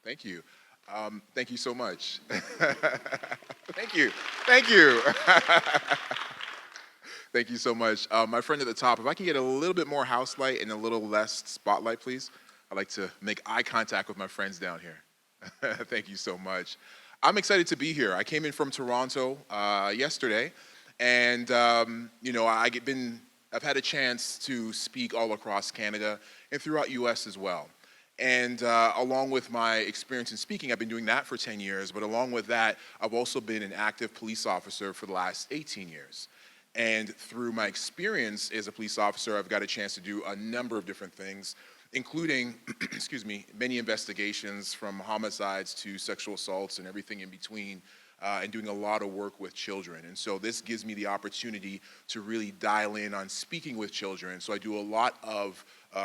Thank you. Thank you so much. Thank you. Thank you. Thank you so much. My friend at the top, if I can get a little bit more house light and a little less spotlight, please. I'd like to make eye contact with my friends down here. Thank you so much. I'm excited to be here. I came in from Toronto yesterday, and I've had a chance to speak all across Canada and throughout US as well. And along with my experience in speaking, I've been doing that for 10 years, but along with that, I've also been an active police officer for the last 18 years. And through my experience as a police officer, I've got a chance to do a number of different things, including, excuse me, many investigations from homicides to sexual assaults and everything in between, and doing a lot of work with children. And so this gives me the opportunity to really dial in on speaking with children. So I do a lot of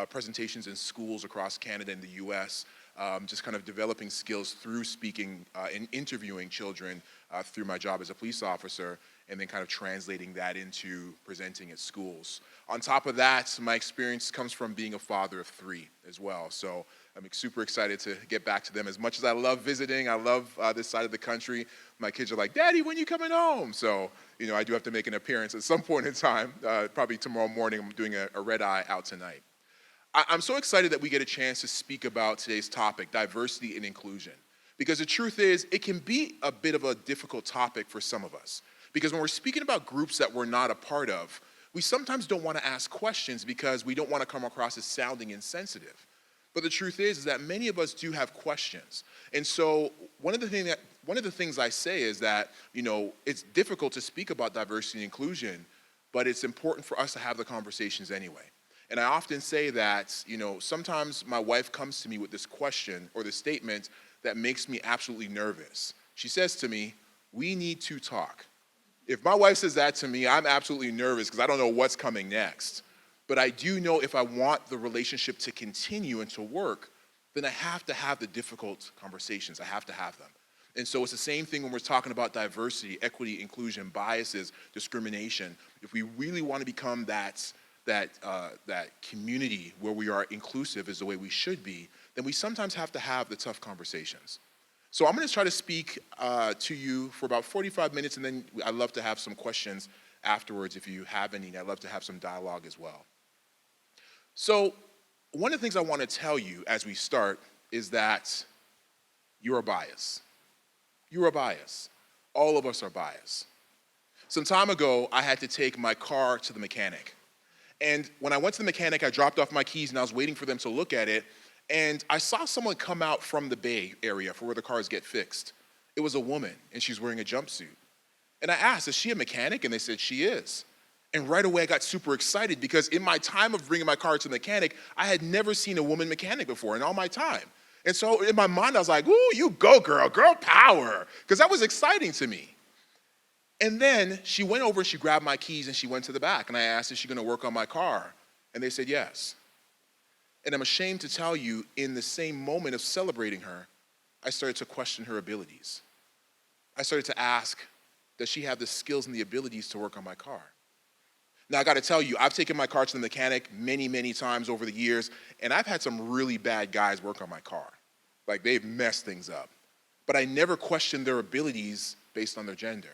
presentations in schools across Canada and the US, just kind of developing skills through speaking and interviewing children through my job as a police officer, and then kind of translating that into presenting at schools. On top of that, my experience comes from being a father of 3 as well. So I'm super excited to get back to them. As much as I love visiting, I love this side of the country, my kids are like, Daddy, when you coming home? So, I do have to make an appearance at some point in time, probably tomorrow morning. I'm doing a red eye out tonight. I'm so excited that we get a chance to speak about today's topic, diversity and inclusion. Because the truth is, it can be a bit of a difficult topic for some of us. Because when we're speaking about groups that we're not a part of, we sometimes don't want to ask questions because we don't want to come across as sounding insensitive. But the truth is that many of us do have questions. And so one of the things I say is that, it's difficult to speak about diversity and inclusion, but it's important for us to have the conversations anyway. And I often say that, sometimes my wife comes to me with this question or this statement that makes me absolutely nervous. She says to me, "We need to talk." If my wife says that to me, I'm absolutely nervous because I don't know what's coming next. But I do know if I want the relationship to continue and to work, then I have to have the difficult conversations. I have to have them. And so it's the same thing when we're talking about diversity, equity, inclusion, biases, discrimination. If we really want to become that community where we are inclusive is the way we should be, then we sometimes have to have the tough conversations. So I'm going to try to speak to you for about 45 minutes, and then I'd love to have some questions afterwards if you have any. I'd love to have some dialogue as well. So one of the things I want to tell you as we start is that you're a bias. You're a bias. All of us are biased. Some time ago, I had to take my car to the mechanic. And when I went to the mechanic, I dropped off my keys and I was waiting for them to look at it. And I saw someone come out from the bay area for where the cars get fixed. It was a woman, and she's wearing a jumpsuit. And I asked, is she a mechanic? And they said, she is. And right away, I got super excited because in my time of bringing my car to the mechanic, I had never seen a woman mechanic before in all my time. And so in my mind, I was like, ooh, you go, girl power. Because that was exciting to me. And then she went over and she grabbed my keys and she went to the back. And I asked, is she going to work on my car? And they said, yes. And I'm ashamed to tell you, in the same moment of celebrating her, I started to question her abilities. I started to ask, does she have the skills and the abilities to work on my car? Now, I got to tell you, I've taken my car to the mechanic many, many times over the years, and I've had some really bad guys work on my car. Like, they've messed things up. But I never questioned their abilities based on their gender.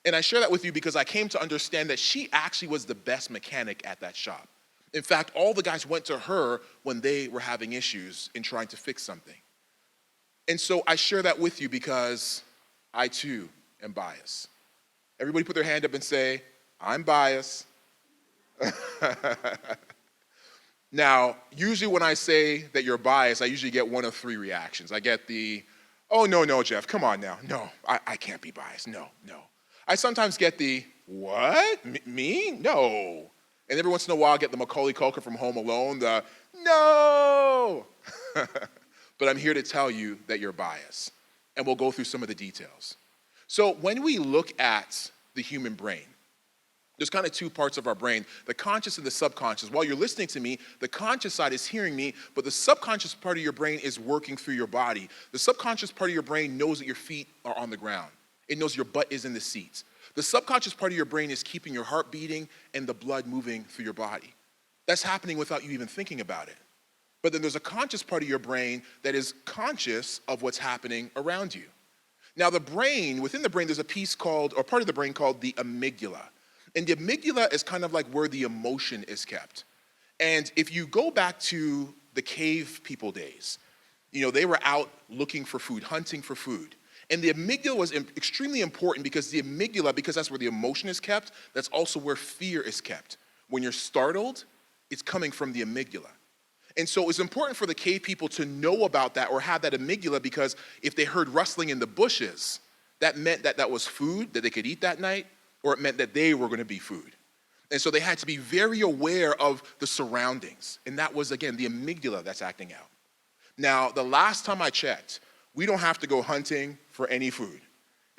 And I share that with you because I came to understand that she actually was the best mechanic at that shop. In fact, all the guys went to her when they were having issues in trying to fix something. And so I share that with you because I too am biased. Everybody put their hand up and say, I'm biased. Now, usually when I say that you're biased, I usually get one of 3 reactions. I get the, oh, no, Jeff, come on now. No, I can't be biased. No. I sometimes get the, what? Me? No. And every once in a while, I get the Macaulay Culkin from Home Alone, the, no. But I'm here to tell you that you're biased. And we'll go through some of the details. So when we look at the human brain, there's kind of 2 parts of our brain, the conscious and the subconscious. While you're listening to me, the conscious side is hearing me, but the subconscious part of your brain is working through your body. The subconscious part of your brain knows that your feet are on the ground. It knows your butt is in the seat. The subconscious part of your brain is keeping your heart beating and the blood moving through your body. That's happening without you even thinking about it. But then there's a conscious part of your brain that is conscious of what's happening around you. Now the brain, within the brain, there's a piece called, or part of the brain called the amygdala. And the amygdala is kind of like where the emotion is kept. And if you go back to the cave people days, they were out looking for food, hunting for food. And the amygdala was extremely important because the amygdala, because that's where the emotion is kept, that's also where fear is kept. When you're startled, it's coming from the amygdala. And so it's important for the cave people to know about that or have that amygdala, because if they heard rustling in the bushes, that meant that that was food that they could eat that night, or it meant that they were going to be food. And so they had to be very aware of the surroundings. And that was, again, the amygdala that's acting out. Now, the last time I checked, we don't have to go hunting for any food.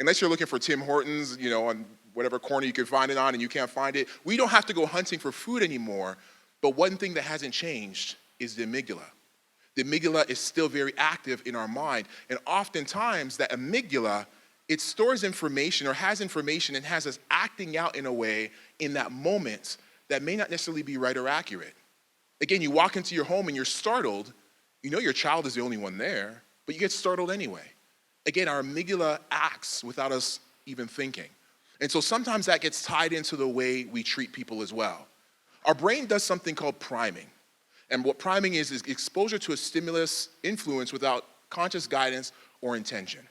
Unless you're looking for Tim Hortons, on whatever corner you can find it on and you can't find it, we don't have to go hunting for food anymore. But one thing that hasn't changed is the amygdala. The amygdala is still very active in our mind. And oftentimes, that amygdala, it stores information or has information and has us acting out in a way in that moment that may not necessarily be right or accurate. Again, you walk into your home and you're startled. Your child is the only one there, but you get startled anyway. Again, our amygdala acts without us even thinking. And so sometimes that gets tied into the way we treat people as well. Our brain does something called priming. And what priming is exposure to a stimulus influence without conscious guidance or intention.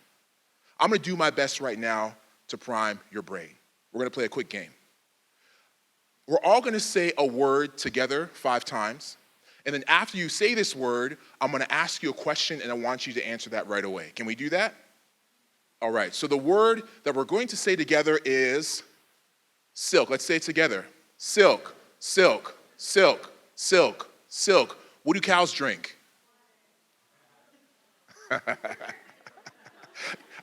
I'm going to do my best right now to prime your brain. We're going to play a quick game. We're all going to say a word together 5 times. And then after you say this word, I'm going to ask you a question and I want you to answer that right away. Can we do that? All right. So the word that we're going to say together is silk. Let's say it together. Silk, silk, silk, silk, silk. What do cows drink?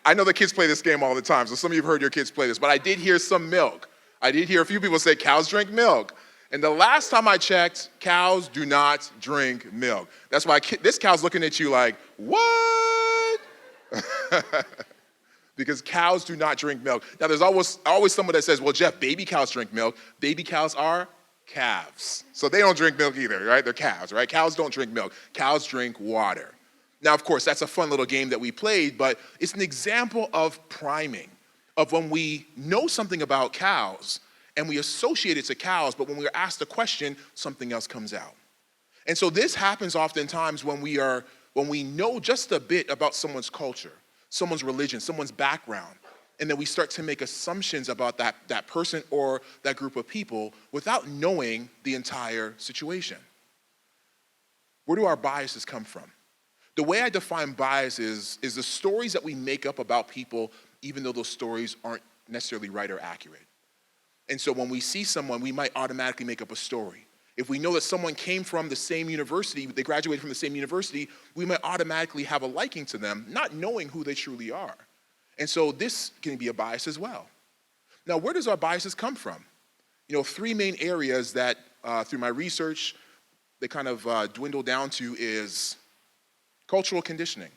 I know the kids play this game all the time, so some of you have heard your kids play this, but I did hear some milk. I did hear a few people say cows drink milk. And the last time I checked, cows do not drink milk. That's why this cow's looking at you like, what? Because cows do not drink milk. Now, there's always someone that says, well, Jeff, baby cows drink milk. Baby cows are calves. So they don't drink milk either, right? They're calves, right? Cows don't drink milk. Cows drink water. Now, of course, that's a fun little game that we played, but it's an example of priming, of when we know something about cows and we associate it to cows, but when we're asked a question, something else comes out. And so this happens oftentimes when we know just a bit about someone's culture, someone's religion, someone's background, and then we start to make assumptions about that person or that group of people without knowing the entire situation. Where do our biases come from? The way I define bias is the stories that we make up about people, even though those stories aren't necessarily right or accurate. And so when we see someone, we might automatically make up a story. If we know that someone came from the same university, they graduated from the same university, we might automatically have a liking to them, not knowing who they truly are. And so this can be a bias as well. Now, where does our biases come from? 3 main areas that, through my research, they kind of dwindle down to is cultural conditioning.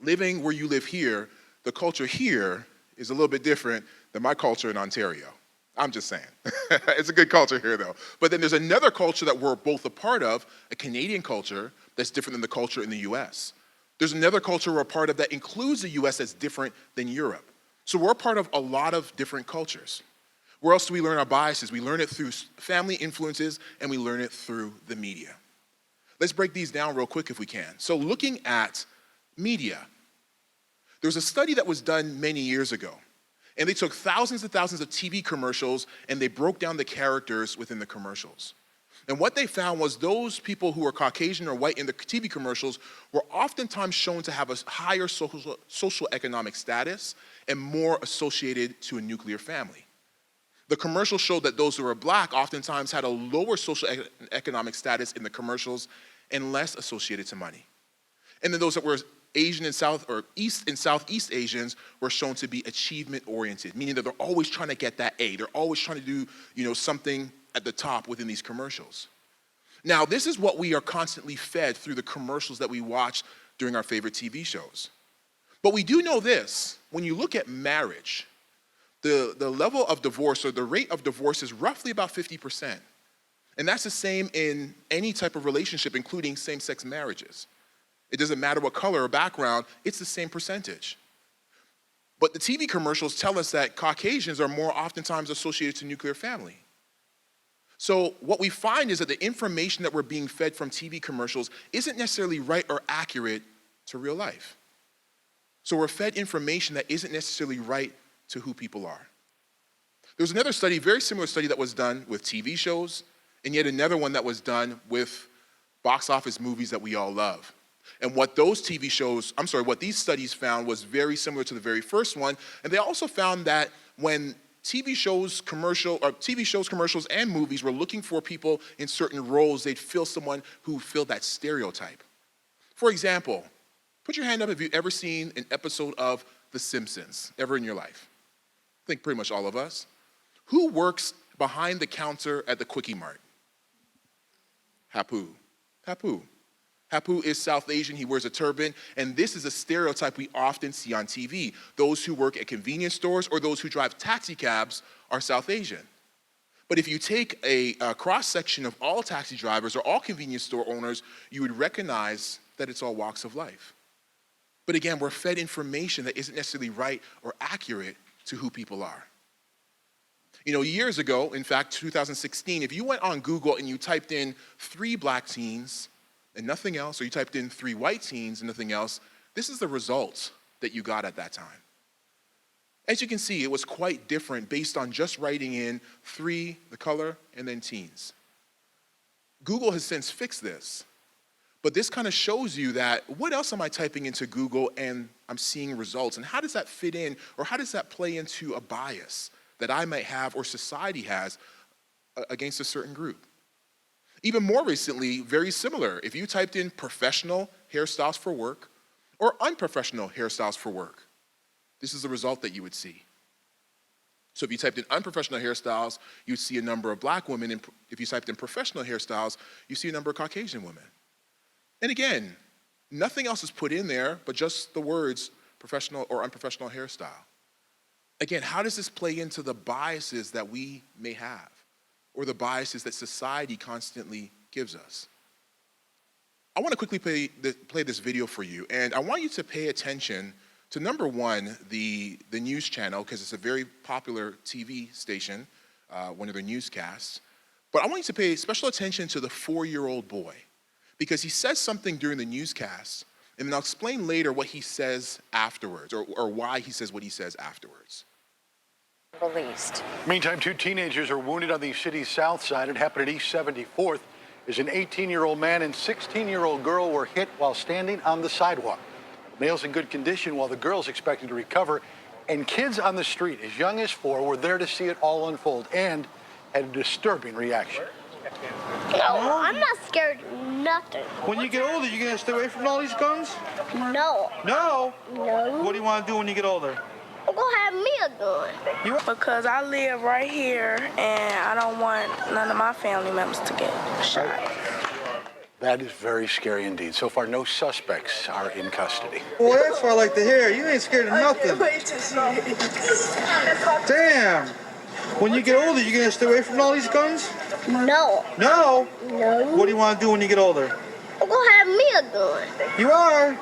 Living where you live here, the culture here is a little bit different than my culture in Ontario. I'm just saying. It's a good culture here, though. But then there's another culture that we're both a part of, a Canadian culture, that's different than the culture in the US. There's another culture we're a part of that includes the US that's different than Europe. So we're a part of a lot of different cultures. Where else do we learn our biases? We learn it through family influences, and we learn it through the media. Let's break these down real quick if we can. So looking at media, there was a study that was done many years ago, and they took thousands and thousands of TV commercials, and they broke down the characters within the commercials. And what they found was those people who were Caucasian or white in the TV commercials were oftentimes shown to have a higher social economic status and more associated to a nuclear family. The commercial showed that those who were black oftentimes had a lower social economic status in the commercials and less associated to money. And then those that were Asian and East and Southeast Asians were shown to be achievement-oriented, meaning that they're always trying to get that A. They're always trying to do, something at the top within these commercials. Now, this is what we are constantly fed through the commercials that we watch during our favorite TV shows. But we do know this: when you look at marriage, the level of divorce or the rate of divorce is roughly about 50%. And that's the same in any type of relationship, including same-sex marriages. It doesn't matter what color or background, it's the same percentage. But the TV commercials tell us that Caucasians are more oftentimes associated to nuclear family. So what we find is that the information that we're being fed from TV commercials isn't necessarily right or accurate to real life. So we're fed information that isn't necessarily right to who people are. There's another study, very similar study that was done with TV shows, and yet another one that was done with box office movies that we all love. And what these studies found was very similar to the very first one, and they also found that when TV shows, commercials, and movies were looking for people in certain roles, they'd fill someone who filled that stereotype. For example, put your hand up if you've ever seen an episode of The Simpsons, ever in your life. I think pretty much all of us. Who works behind the counter at the Quickie Mart? Hapu. Hapu is South Asian, he wears a turban, and this is a stereotype we often see on TV. Those who work at convenience stores or those who drive taxi cabs are South Asian. But if you take a cross-section of all taxi drivers or all convenience store owners, you would recognize that it's all walks of life. But again, we're fed information that isn't necessarily right or accurate to who people are. You know, years ago, in fact, 2016, if you went on Google and you typed in 3 black teens and nothing else, or you typed in 3 white teens and nothing else, this is the results that you got at that time. As you can see, it was quite different based on just writing in 3, the color, and then teens. Google has since fixed this, but this kind of shows you that what else am I typing into Google and I'm seeing results, and how does that fit in, or how does that play into a bias that I might have or society has against a certain group? Even more recently, very similar, if you typed in professional hairstyles for work or unprofessional hairstyles for work, this is the result that you would see. So if you typed in unprofessional hairstyles, you'd see a number of black women, and if you typed in professional hairstyles, you see a number of Caucasian women. And again, nothing else is put in there but just the words professional or unprofessional hairstyle. Again, how does this play into the biases that we may have, or the biases that society constantly gives us? I want to quickly play this video for you, and I want you to pay attention to, number one, the news channel, because it's a very popular TV station, one of their newscasts. But I want you to pay special attention to the 4-year-old boy, because he says something during the newscast, and then I'll explain later what he says afterwards, or why he says what he says afterwards. Released. Meantime, 2 teenagers are wounded on the city's south side. It happened at East 74th as an 18-year-old man and 16-year-old girl were hit while standing on the sidewalk. The male's in good condition while the girl's expected to recover. And kids on the street as young as 4 were there to see it all unfold and had a disturbing reaction. No, I'm not scared of nothing. When you get older, you gonna stay away from all these guns? No. No? No. What do you want to do when you get older? I'm gonna have me a gun. Because I live right here and I don't want none of my family members to get shot. That is very scary indeed. So far, no suspects are in custody. Well, that's what I like to hear. You ain't scared of nothing. Damn. When you get older, you gonna stay away from all these guns? No. No? No. What do you want to do when you get older? I'm gonna have me a gun. You are?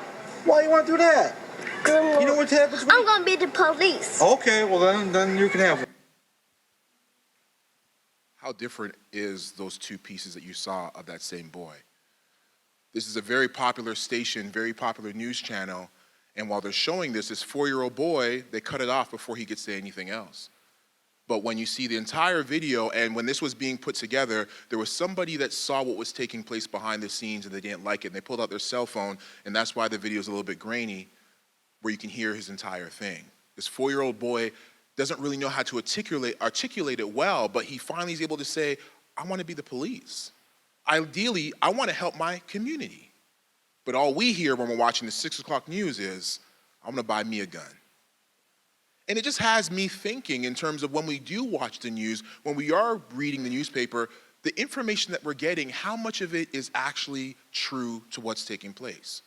Why you want to do that? You know what happens when I'm gonna be the police. Okay, well then you can have it. How different is those 2 pieces that you saw of that same boy? This is a very popular station, very popular news channel, and while they're showing this 4-year-old boy, they cut it off before he could say anything else. But when you see the entire video, and when this was being put together, there was somebody that saw what was taking place behind the scenes and they didn't like it, and they pulled out their cell phone, and that's why the video is a little bit grainy, where you can hear his entire thing. This 4-year-old boy doesn't really know how to articulate it well, but he finally is able to say, I want to be the police. Ideally, I want to help my community. But all we hear when we're watching the 6 o'clock news is, I'm going to buy me a gun. And it just has me thinking in terms of when we do watch the news, when we are reading the newspaper, the information that we're getting, how much of it is actually true to what's taking place?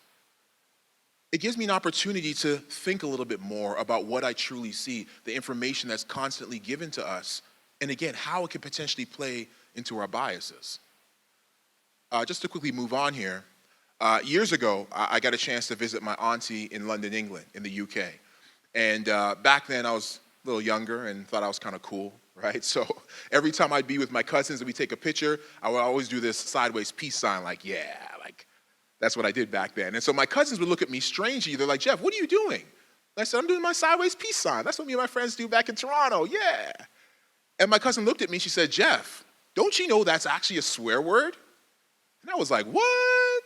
It gives me an opportunity to think a little bit more about what I truly see, the information that's constantly given to us and again, how it can potentially play into our biases. Just to quickly move on here, years ago, I got a chance to visit my auntie in London, England, in the UK. And back then, I was a little younger and thought I was kind of cool, right? So every time I'd be with my cousins and we'd take a picture, I would always do this sideways peace sign, like, yeah, like, that's what I did back then. And so my cousins would look at me strangely. They're like, Jeff, what are you doing? And I said, I'm doing my sideways peace sign. That's what me and my friends do back in Toronto, yeah. And my cousin looked at me, she said, Jeff, don't you know that's actually a swear word? And I was like, what?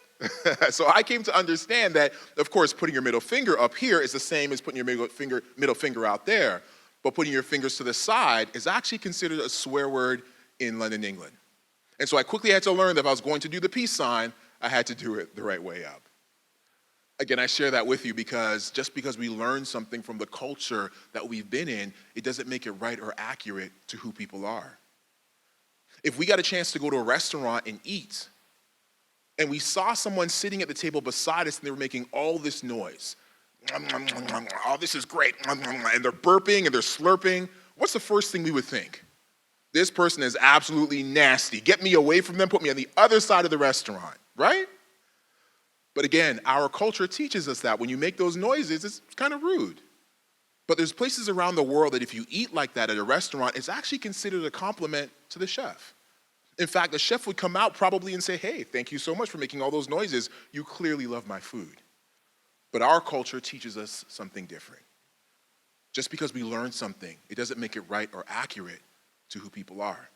So I came to understand that, of course, putting your middle finger up here is the same as putting your middle finger out there. But putting your fingers to the side is actually considered a swear word in London, England. And so I quickly had to learn that if I was going to do the peace sign, I had to do it the right way up. Again, I share that with you because just because we learn something from the culture that we've been in, it doesn't make it right or accurate to who people are. If we got a chance to go to a restaurant and eat, and we saw someone sitting at the table beside us and they were making all this noise. Oh, this is great. And they're burping and they're slurping. What's the first thing we would think? This person is absolutely nasty. Get me away from them, put me on the other side of the restaurant, right? But again, our culture teaches us that when you make those noises, it's kind of rude. But there's places around the world that if you eat like that at a restaurant, it's actually considered a compliment to the chef. In fact, the chef would come out probably and say, hey, thank you so much for making all those noises. You clearly love my food. But our culture teaches us something different. Just because we learn something, it doesn't make it right or accurate to who people are.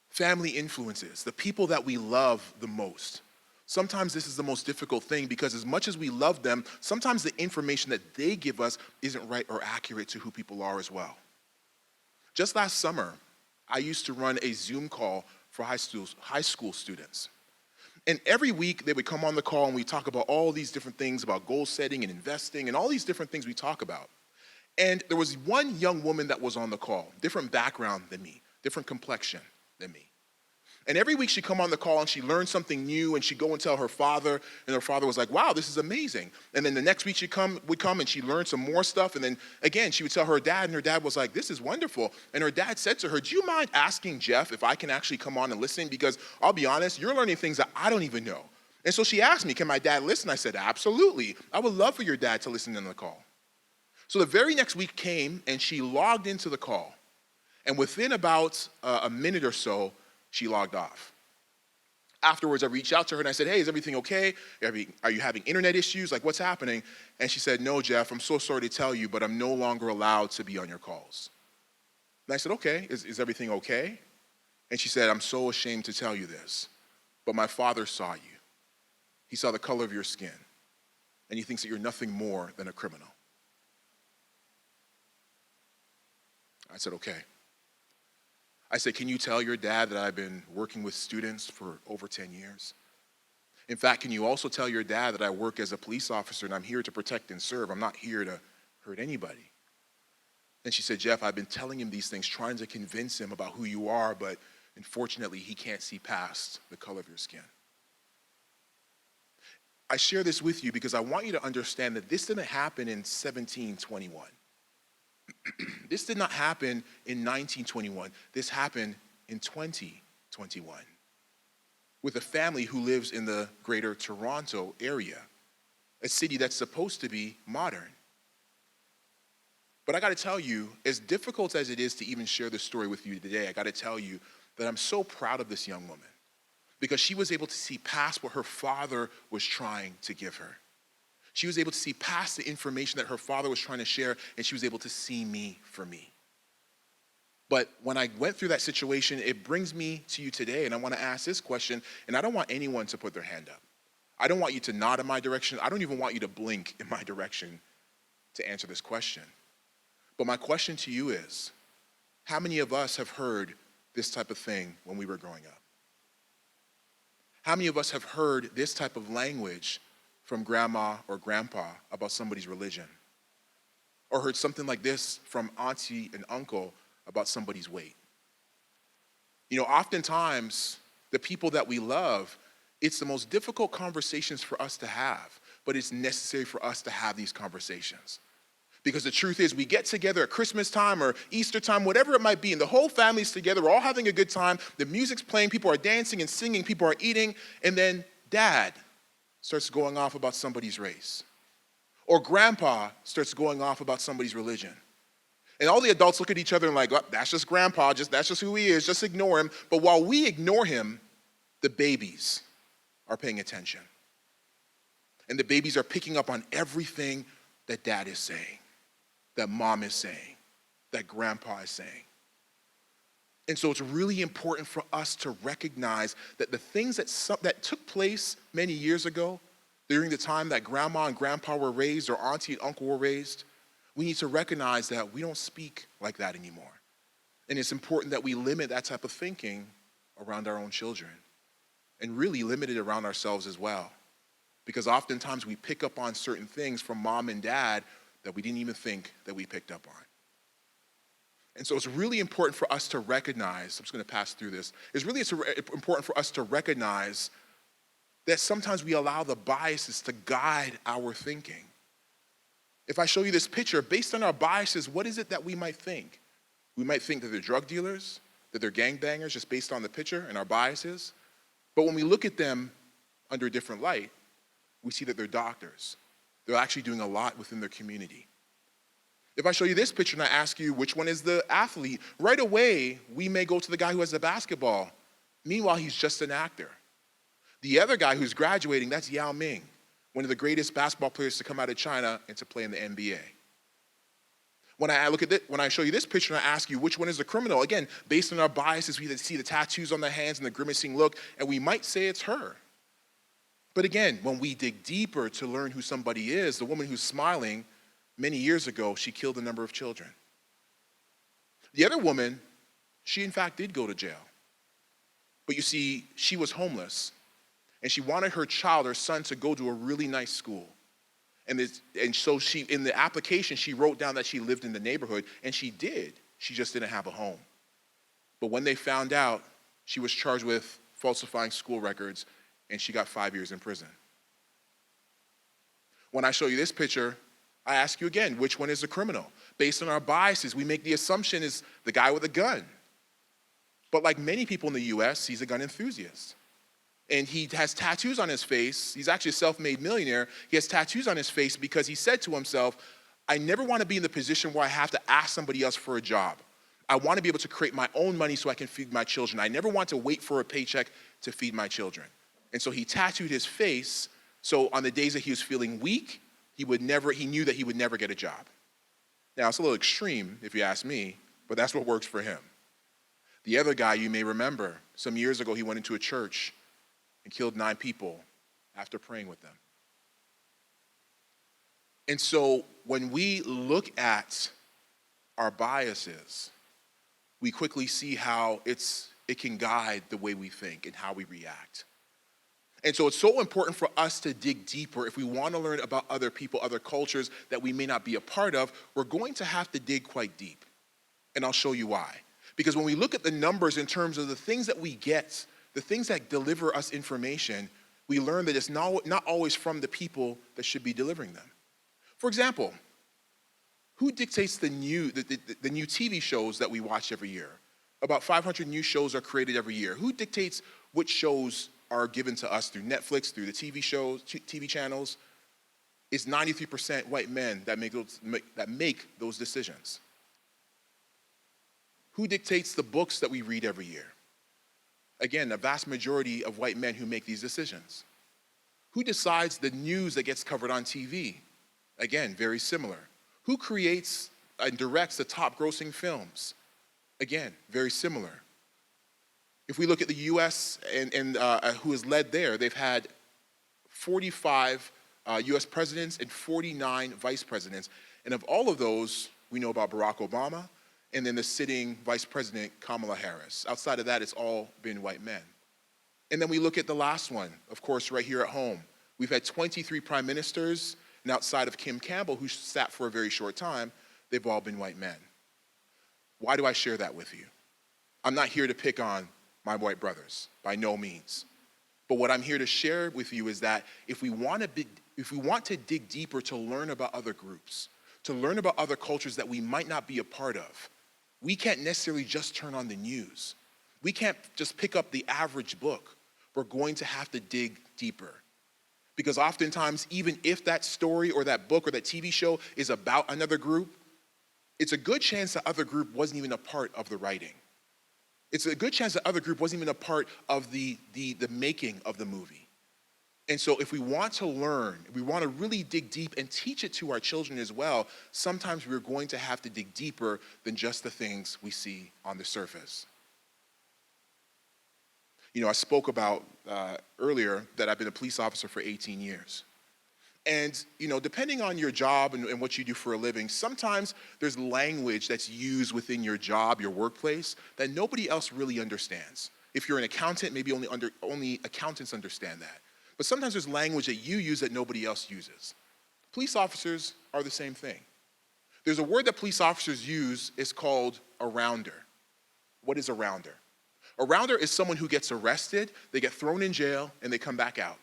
Family influences, the people that we love the most. Sometimes this is the most difficult thing because as much as we love them, sometimes the information that they give us isn't right or accurate to who people are as well. Just last summer, I used to run a Zoom call for high school students. And every week they would come on the call and we talk about all these different things about goal setting and investing and all these different things we talk about. And there was one young woman that was on the call, different background than me, different complexion than me. And every week she'd come on the call and she learned something new and she'd go and tell her father, and her father was like, wow, this is amazing. And then the next week would come and she learned some more stuff, and then again she would tell her dad, and her dad was like, this is wonderful. And her dad said to her, do you mind asking Jeff if I can actually come on and listen? Because I'll be honest, you're learning things that I don't even know. And so she asked me, can my dad listen? I said, absolutely. I would love for your dad to listen in the call. So the very next week came and she logged into the call. And within about a minute or so, she logged off. Afterwards, I reached out to her and I said, hey, is everything okay? Are you having internet issues? Like, what's happening? And she said, no, Jeff, I'm so sorry to tell you, but I'm no longer allowed to be on your calls. And I said, okay, is everything okay? And she said, I'm so ashamed to tell you this, but my father saw you. He saw the color of your skin, and he thinks that you're nothing more than a criminal. I said, okay. I said, can you tell your dad that I've been working with students for over 10 years? In fact, can you also tell your dad that I work as a police officer and I'm here to protect and serve? I'm not here to hurt anybody. And she said, Jeff, I've been telling him these things, trying to convince him about who you are, but unfortunately, he can't see past the color of your skin. I share this with you because I want you to understand that this didn't happen in 1721. This did not happen in 1921. This happened in 2021 with a family who lives in the greater Toronto area, a city that's supposed to be modern. But I got to tell you, as difficult as it is to even share this story with you today, I got to tell you that I'm so proud of this young woman because she was able to see past what her father was trying to give her. She was able to see past the information that her father was trying to share, and she was able to see me for me. But when I went through that situation, it brings me to you today, and I want to ask this question, and I don't want anyone to put their hand up. I don't want you to nod in my direction. I don't even want you to blink in my direction to answer this question. But my question to you is, how many of us have heard this type of thing when we were growing up? How many of us have heard this type of language from grandma or grandpa about somebody's religion? Or heard something like this from auntie and uncle about somebody's weight? You know, oftentimes, the people that we love, it's the most difficult conversations for us to have, but it's necessary for us to have these conversations. Because the truth is, we get together at Christmas time or Easter time, whatever it might be, and the whole family's together, we're all having a good time, the music's playing, people are dancing and singing, people are eating, and then dad starts going off about somebody's race. Or grandpa starts going off about somebody's religion. And all the adults look at each other and like, oh, that's just grandpa, that's just who he is, just ignore him. But while we ignore him, the babies are paying attention. And the babies are picking up on everything that dad is saying, that mom is saying, that grandpa is saying. And so it's really important for us to recognize that the things that took place many years ago, during the time that grandma and grandpa were raised or auntie and uncle were raised, we need to recognize that we don't speak like that anymore. And it's important that we limit that type of thinking around our own children and really limit it around ourselves as well. Because oftentimes we pick up on certain things from mom and dad that we didn't even think that we picked up on. And so it's really important for us to recognize, I'm just going to pass through this, it's really important for us to recognize that sometimes we allow the biases to guide our thinking. If I show you this picture, based on our biases, what is it that we might think? We might think that they're drug dealers, that they're gangbangers, just based on the picture and our biases. But when we look at them under a different light, we see that they're doctors. They're actually doing a lot within their community. If I show you this picture and I ask you which one is the athlete, right away, we may go to the guy who has the basketball. Meanwhile, he's just an actor. The other guy who's graduating, that's Yao Ming, one of the greatest basketball players to come out of China and to play in the NBA. When I show you this picture and I ask you which one is the criminal, again, based on our biases, we see the tattoos on the hands and the grimacing look, and we might say it's her. But again, when we dig deeper to learn who somebody is, the woman who's smiling, many years ago, she killed a number of children. The other woman, she in fact did go to jail. But you see, she was homeless, and she wanted her child, her son, to go to a really nice school. And so she, in the application, she wrote down that she lived in the neighborhood, and she did. She just didn't have a home. But when they found out, she was charged with falsifying school records, and she got 5 years in prison. When I show you this picture, I ask you again, which one is the criminal? Based on our biases, we make the assumption is the guy with a gun. But like many people in the US, he's a gun enthusiast. And he has tattoos on his face. He's actually a self-made millionaire. He has tattoos on his face because he said to himself, I never want to be in the position where I have to ask somebody else for a job. I want to be able to create my own money so I can feed my children. I never want to wait for a paycheck to feed my children. And so he tattooed his face, so on the days that he was feeling weak, he knew that he would never get a job. Now, it's a little extreme, if you ask me, but that's what works for him. The other guy you may remember, some years ago, he went into a church and killed 9 people after praying with them. And so when we look at our biases, we quickly see how it can guide the way we think and how we react. And so it's so important for us to dig deeper. If we want to learn about other people, other cultures that we may not be a part of, we're going to have to dig quite deep. And I'll show you why. Because when we look at the numbers in terms of the things that we get, the things that deliver us information, we learn that it's not always from the people that should be delivering them. For example, who dictates the new TV shows that we watch every year? About 500 new shows are created every year. Who dictates which shows are given to us through Netflix, through the TV shows, TV channels? It's 93% white men that make those decisions. Who dictates the books that we read every year? Again, a vast majority of white men who make these decisions. Who decides the news that gets covered on TV? Again, very similar. Who creates and directs the top grossing films? Again, very similar. If we look at the US and who is led there, they've had 45 US presidents and 49 vice presidents. And of all of those, we know about Barack Obama and then the sitting vice president, Kamala Harris. Outside of that, it's all been white men. And then we look at the last one, of course, right here at home. We've had 23 prime ministers, and outside of Kim Campbell, who sat for a very short time, they've all been white men. Why do I share that with you? I'm not here to pick on my white brothers, by no means. But what I'm here to share with you is that if we want to dig deeper to learn about other groups, to learn about other cultures that we might not be a part of, we can't necessarily just turn on the news. We can't just pick up the average book. We're going to have to dig deeper. Because oftentimes, even if that story or that book or that TV show is about another group, it's a good chance that other group wasn't even a part of the writing. It's a good chance that other group wasn't even a part of the making of the movie. And so if we want to learn, if we want to really dig deep and teach it to our children as well, sometimes we're going to have to dig deeper than just the things we see on the surface. You know, I spoke about earlier that I've been a police officer for 18 years. And, you know, depending on your job and what you do for a living, sometimes there's language that's used within your job, your workplace, that nobody else really understands. If you're an accountant, maybe only accountants understand that. But sometimes there's language that you use that nobody else uses. Police officers are the same thing. There's a word that police officers use, it's called a rounder. What is a rounder? A rounder is someone who gets arrested, they get thrown in jail, and they come back out.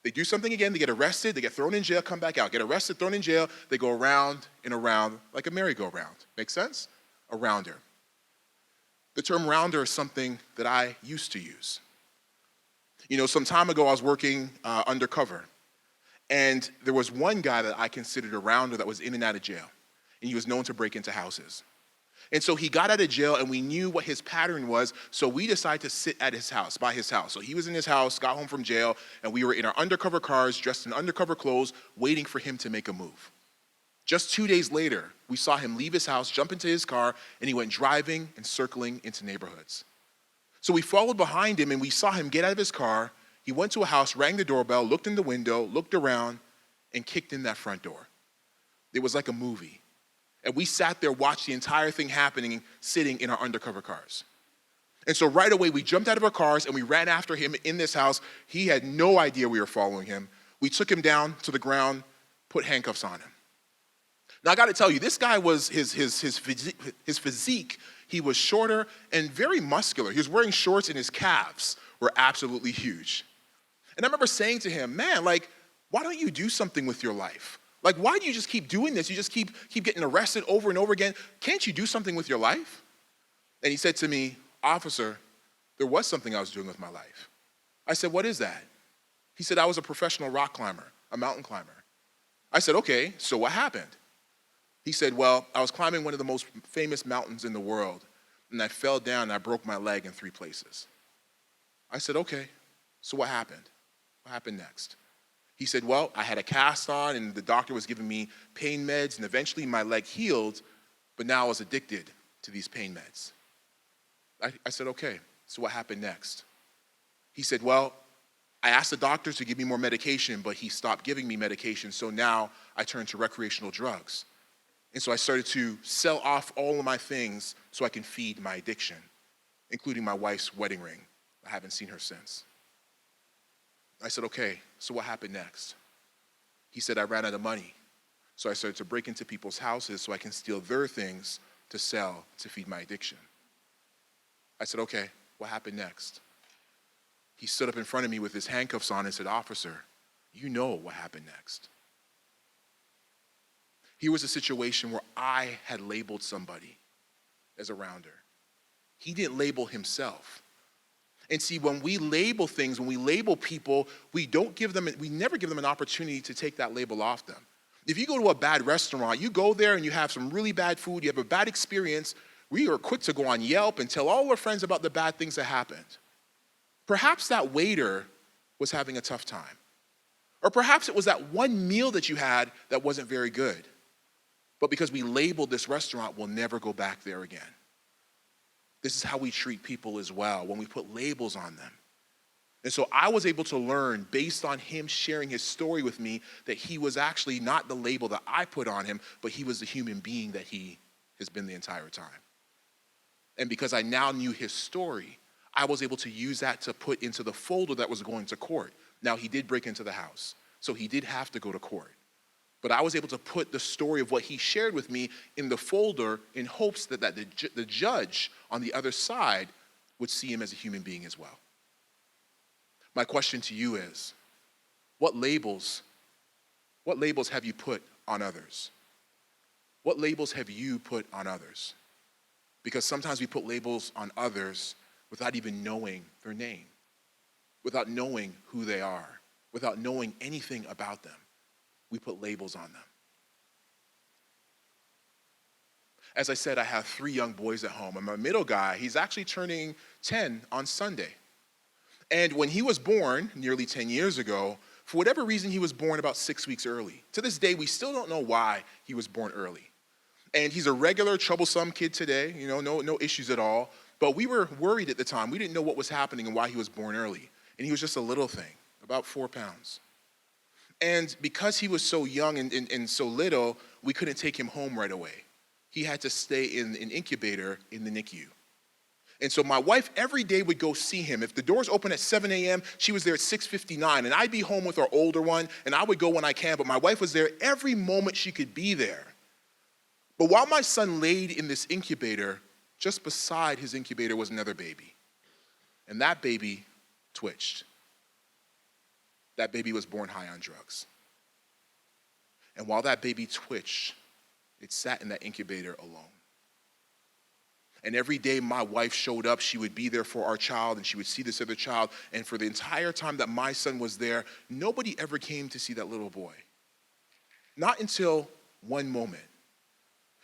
They do something again, they get arrested, they get thrown in jail, come back out. Get arrested, thrown in jail, they go around and around like a merry-go-round. Make sense? A rounder. The term rounder is something that I used to use. You know, some time ago I was working undercover, and there was one guy that I considered a rounder that was in and out of jail, and he was known to break into houses. And so he got out of jail, and we knew what his pattern was, so we decided to sit at his house, by his house. So he was in his house, got home from jail, and we were in our undercover cars, dressed in undercover clothes, waiting for him to make a move. Just 2 days later, we saw him leave his house, jump into his car, and he went driving and circling into neighborhoods. So we followed behind him, and we saw him get out of his car. He went to a house, rang the doorbell, looked in the window, looked around, and kicked in that front door. It was like a movie. And we sat there, watched the entire thing happening, sitting in our undercover cars. And so right away, we jumped out of our cars and we ran after him in this house. He had no idea we were following him. We took him down to the ground, put handcuffs on him. Now I gotta tell you, this guy was, his physique, he was shorter and very muscular. He was wearing shorts and his calves were absolutely huge. And I remember saying to him, man, like, why don't you do something with your life? Like, why do you just keep doing this? You just keep getting arrested over and over again. Can't you do something with your life? And he said to me, officer, there was something I was doing with my life. I said, what is that? He said, I was a professional rock climber, a mountain climber. I said, okay, so what happened? He said, well, I was climbing one of the most famous mountains in the world, and I fell down and I broke my leg in 3 places. I said, okay, so what happened? What happened next? He said, well, I had a cast on and the doctor was giving me pain meds and eventually my leg healed, but now I was addicted to these pain meds. I said, okay, so what happened next? He said, well, I asked the doctor to give me more medication, but he stopped giving me medication, so now I turned to recreational drugs. And so I started to sell off all of my things so I can feed my addiction, including my wife's wedding ring. I haven't seen her since. I said, okay, so what happened next? He said, I ran out of money. So I started to break into people's houses so I can steal their things to sell to feed my addiction. I said, okay, what happened next? He stood up in front of me with his handcuffs on and said, officer, you know what happened next. Here was a situation where I had labeled somebody as a rounder. He didn't label himself. And see, when we label things, when we label people, we never give them an opportunity to take that label off them. If you go to a bad restaurant, you go there and you have some really bad food, you have a bad experience, we are quick to go on Yelp and tell all our friends about the bad things that happened. Perhaps that waiter was having a tough time. Or perhaps it was that one meal that you had that wasn't very good. But because we labeled this restaurant, we'll never go back there again. This is how we treat people as well, when we put labels on them. And so I was able to learn, based on him sharing his story with me, that he was actually not the label that I put on him, but he was the human being that he has been the entire time. And because I now knew his story, I was able to use that to put into the folder that was going to court. Now, he did break into the house, so he did have to go to court. But I was able to put the story of what he shared with me in the folder in hopes that the judge on the other side would see him as a human being as well. My question to you is, what labels have you put on others? What labels have you put on others? Because sometimes we put labels on others without even knowing their name, without knowing who they are, without knowing anything about them. We put labels on them. As I said, I have 3 young boys at home, and my middle guy, he's actually turning 10 on Sunday. And when he was born, nearly 10 years ago, for whatever reason, he was born about 6 weeks early. To this day, we still don't know why he was born early. And he's a regular, troublesome kid today, no issues at all. But we were worried at the time. We didn't know what was happening and why he was born early. And he was just a little thing, about 4 pounds. And because he was so young and so little, we couldn't take him home right away. He had to stay in an incubator in the NICU. And so my wife every day would go see him. If the doors open at 7 a.m., she was there at 6:59. And I'd be home with our older one, and I would go when I can, but my wife was there every moment she could be there. But while my son laid in this incubator, just beside his incubator was another baby. And that baby twitched. That baby was born high on drugs. And while that baby twitched, it sat in that incubator alone. And every day my wife showed up, she would be there for our child, and she would see this other child. And for the entire time that my son was there, nobody ever came to see that little boy. Not until one moment.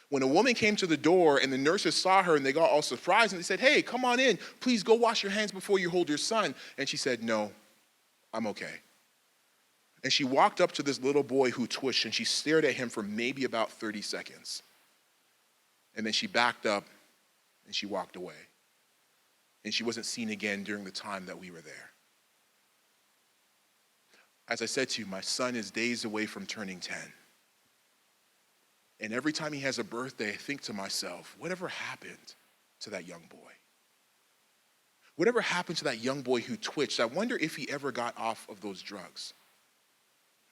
When a woman came to the door and the nurses saw her and they got all surprised and they said, "Hey, come on in. Please go wash your hands before you hold your son." And she said, "No, I'm okay." And she walked up to this little boy who twitched and she stared at him for maybe about 30 seconds. And then she backed up and she walked away. And she wasn't seen again during the time that we were there. As I said to you, my son is days away from turning 10. And every time he has a birthday, I think to myself, whatever happened to that young boy? Whatever happened to that young boy who twitched? I wonder if he ever got off of those drugs.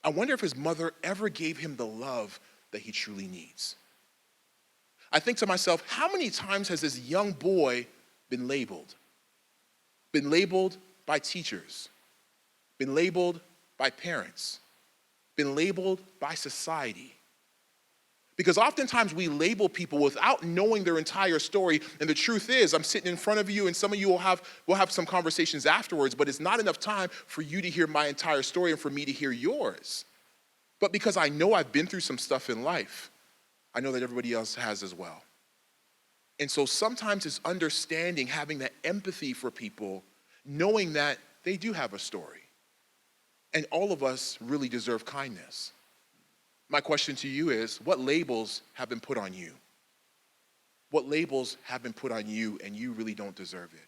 I wonder if his mother ever gave him the love that he truly needs. I think to myself, how many times has this young boy been labeled? Been labeled by teachers, been labeled by parents, been labeled by society. Because oftentimes we label people without knowing their entire story, and the truth is, I'm sitting in front of you, and some of you will have some conversations afterwards, but it's not enough time for you to hear my entire story and for me to hear yours. But because I know I've been through some stuff in life, I know that everybody else has as well. And so sometimes it's understanding, having that empathy for people, knowing that they do have a story. And all of us really deserve kindness. My question to you is, what labels have been put on you? What labels have been put on you and you really don't deserve it?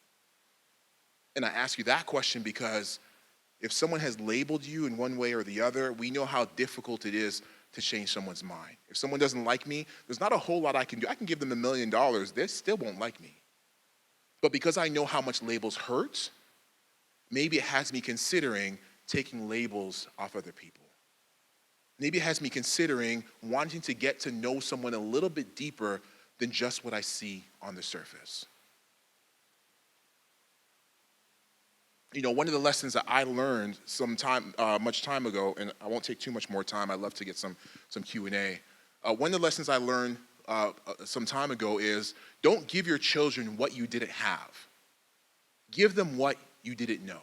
And I ask you that question because if someone has labeled you in one way or the other, we know how difficult it is to change someone's mind. If someone doesn't like me, there's not a whole lot I can do. I can give them $1 million, they still won't like me. But because I know how much labels hurt, maybe it has me considering taking labels off other people. Maybe it has me considering wanting to get to know someone a little bit deeper than just what I see on the surface. You know, one of the lessons that I learned much time ago, and I won't take too much more time, I'd love to get some Q&A. One of the lessons I learned some time ago is, don't give your children what you didn't have. Give them what you didn't know.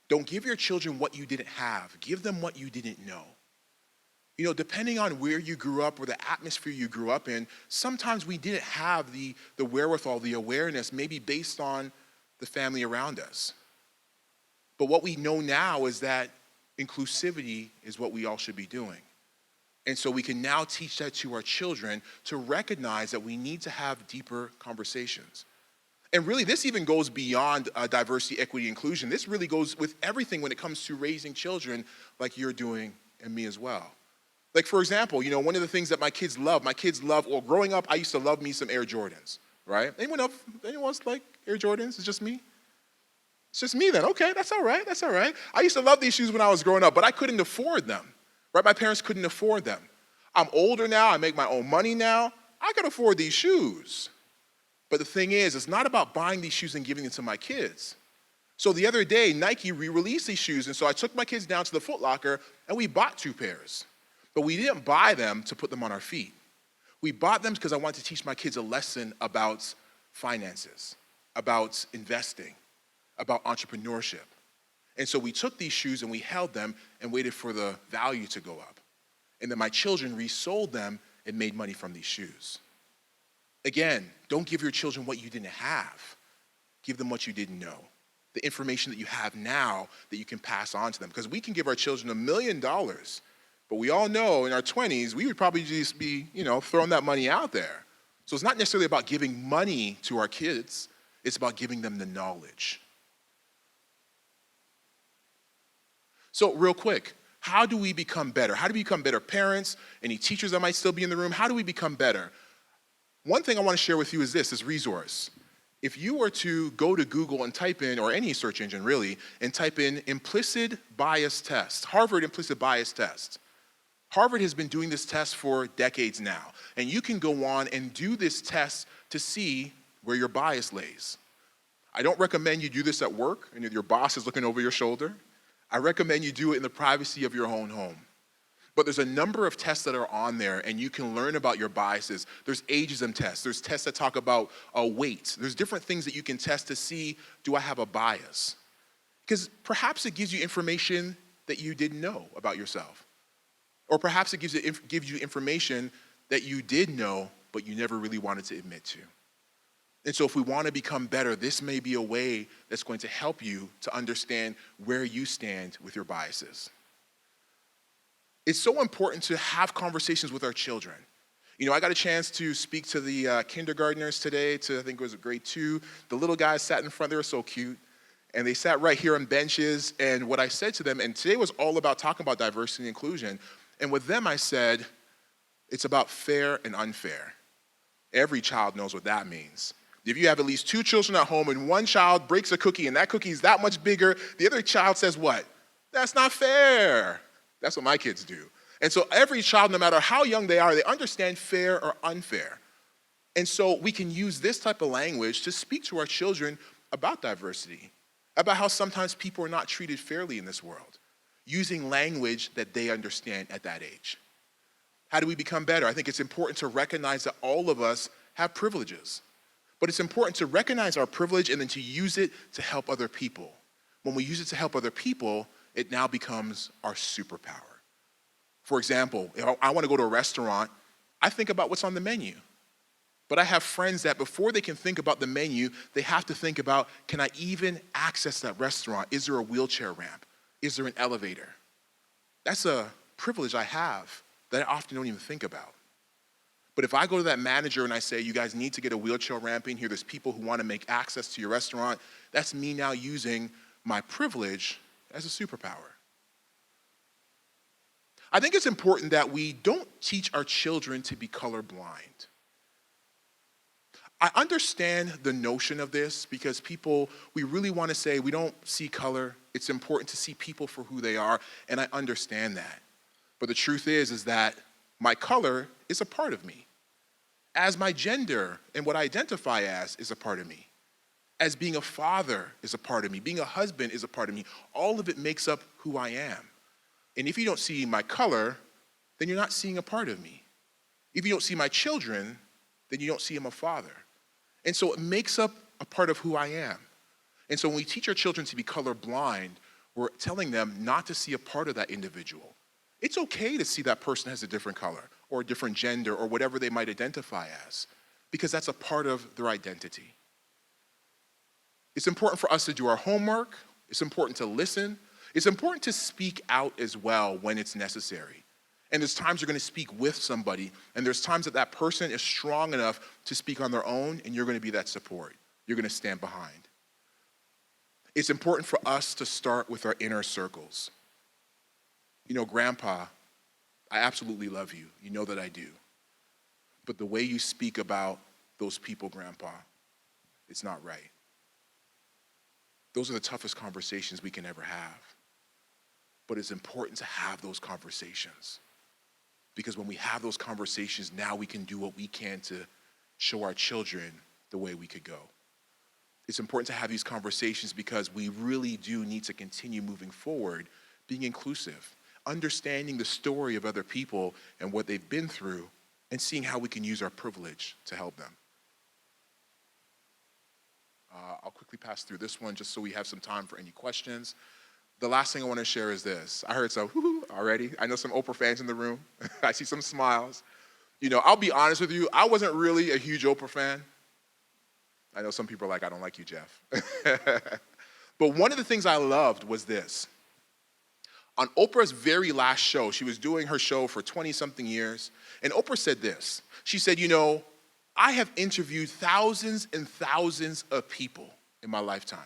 Don't give your children what you didn't have. Give them what you didn't know. You know, depending on where you grew up or the atmosphere you grew up in, sometimes we didn't have the wherewithal, the awareness, maybe based on the family around us. But what we know now is that inclusivity is what we all should be doing. And so we can now teach that to our children to recognize that we need to have deeper conversations. And really, this even goes beyond diversity, equity, inclusion. This really goes with everything when it comes to raising children like you're doing and me as well. Like, for example, you know, one of the things that my kids love, well, growing up, I used to love me some Air Jordans, right? Anyone else like Air Jordans? It's just me? It's just me then. Okay, that's all right. I used to love these shoes when I was growing up, but I couldn't afford them, right? My parents couldn't afford them. I'm older now. I make my own money now. I can afford these shoes. But the thing is, it's not about buying these shoes and giving them to my kids. So the other day, Nike re-released these shoes, and so I took my kids down to the Foot Locker, and we bought 2 pairs. But we didn't buy them to put them on our feet. We bought them because I wanted to teach my kids a lesson about finances, about investing, about entrepreneurship. And so we took these shoes and we held them and waited for the value to go up. And then my children resold them and made money from these shoes. Again, don't give your children what you didn't have. Give them what you didn't know. The information that you have now that you can pass on to them. Because we can give our children $1 million, but we all know in our 20s, we would probably just be, throwing that money out there. So it's not necessarily about giving money to our kids, it's about giving them the knowledge. So real quick, how do we become better? How do we become better parents? Any teachers that might still be in the room, how do we become better? One thing I want to share with you is this resource. If you were to go to Google and type in, or any search engine really, and type in implicit bias test, Harvard implicit bias test. Harvard has been doing this test for decades now, and you can go on and do this test to see where your bias lays. I don't recommend you do this at work and your boss is looking over your shoulder. I recommend you do it in the privacy of your own home. But there's a number of tests that are on there, and you can learn about your biases. There's ageism tests. There's tests that talk about weight. There's different things that you can test to see, do I have a bias? Because perhaps it gives you information that you didn't know about yourself. Or perhaps it gives you information that you did know, but you never really wanted to admit to. And so if we want to become better, this may be a way that's going to help you to understand where you stand with your biases. It's so important to have conversations with our children. I got a chance to speak to the kindergartners today, I think it was grade 2. The little guys sat in front, they were so cute. And they sat right here on benches, and what I said to them, and today was all about talking about diversity and inclusion, and with them I said, it's about fair and unfair. Every child knows what that means. If you have at least 2 children at home and one child breaks a cookie and that cookie is that much bigger, the other child says what? That's not fair. That's what my kids do. And so every child, no matter how young they are, they understand fair or unfair. And so we can use this type of language to speak to our children about diversity, about how sometimes people are not treated fairly in this world, using language that they understand at that age. How do we become better? I think it's important to recognize that all of us have privileges. But it's important to recognize our privilege and then to use it to help other people. When we use it to help other people, it now becomes our superpower. For example, if I want to go to a restaurant, I think about what's on the menu. But I have friends that before they can think about the menu, they have to think about, can I even access that restaurant? Is there a wheelchair ramp? Is there an elevator? That's a privilege I have that I often don't even think about. But if I go to that manager and I say, you guys need to get a wheelchair ramp in here, there's people who want to make access to your restaurant, that's me now using my privilege as a superpower. I think it's important that we don't teach our children to be colorblind. I understand the notion of this because we really want to say we don't see color. It's important to see people for who they are, and I understand that. But the truth is that my color is a part of me. As my gender and what I identify as is a part of me. As being a father is a part of me. Being a husband is a part of me. All of it makes up who I am. And if you don't see my color, then you're not seeing a part of me. If you don't see my children, then you don't see I'm a father. And so it makes up a part of who I am. And so when we teach our children to be colorblind, we're telling them not to see a part of that individual. It's okay to see that person has a different color or a different gender or whatever they might identify as, because that's a part of their identity. It's important for us to do our homework. It's important to listen. It's important to speak out as well when it's necessary. And there's times you're going to speak with somebody, and there's times that that person is strong enough to speak on their own, and you're going to be that support. You're going to stand behind. It's important for us to start with our inner circles. Grandpa, I absolutely love you. You know that I do. But the way you speak about those people, Grandpa, it's not right. Those are the toughest conversations we can ever have. But it's important to have those conversations. Because when we have those conversations, now we can do what we can to show our children the way we could go. It's important to have these conversations because we really do need to continue moving forward, being inclusive, understanding the story of other people and what they've been through, and seeing how we can use our privilege to help them. I'll quickly pass through this one just so we have some time for any questions. The last thing I want to share is this. I heard some whoo already. I know some Oprah fans in the room. I see some smiles. You know, I'll be honest with you, I wasn't really a huge Oprah fan. I know some people are like, I don't like you, Jeff. But one of the things I loved was this. On Oprah's very last show, she was doing her show for 20-something years, and Oprah said this. She said, you know, I have interviewed thousands and thousands of people in my lifetime.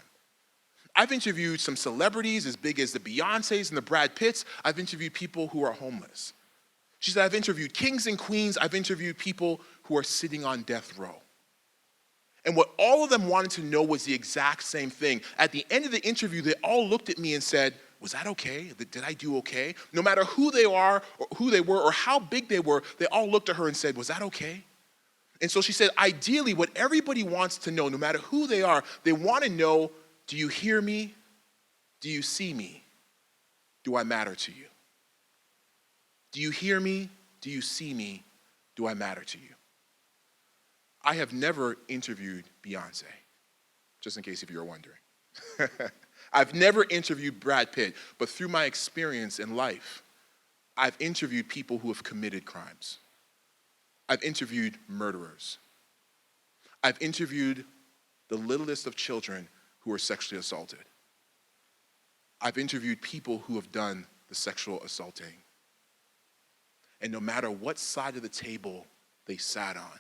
I've interviewed some celebrities as big as the Beyoncés and the Brad Pitts. I've interviewed people who are homeless. She said, I've interviewed kings and queens. I've interviewed people who are sitting on death row. And what all of them wanted to know was the exact same thing. At the end of the interview, they all looked at me and said, was that okay? Did I do okay? No matter who they are, or who they were, or how big they were, they all looked at her and said, was that okay? And so she said, ideally, what everybody wants to know, no matter who they are, they want to know, do you hear me? Do you see me? Do I matter to you? Do you hear me? Do you see me? Do I matter to you? I have never interviewed Beyonce, just in case if you're wondering. I've never interviewed Brad Pitt, but through my experience in life, I've interviewed people who have committed crimes. I've interviewed murderers. I've interviewed the littlest of children who were sexually assaulted. I've interviewed people who have done the sexual assaulting. And no matter what side of the table they sat on,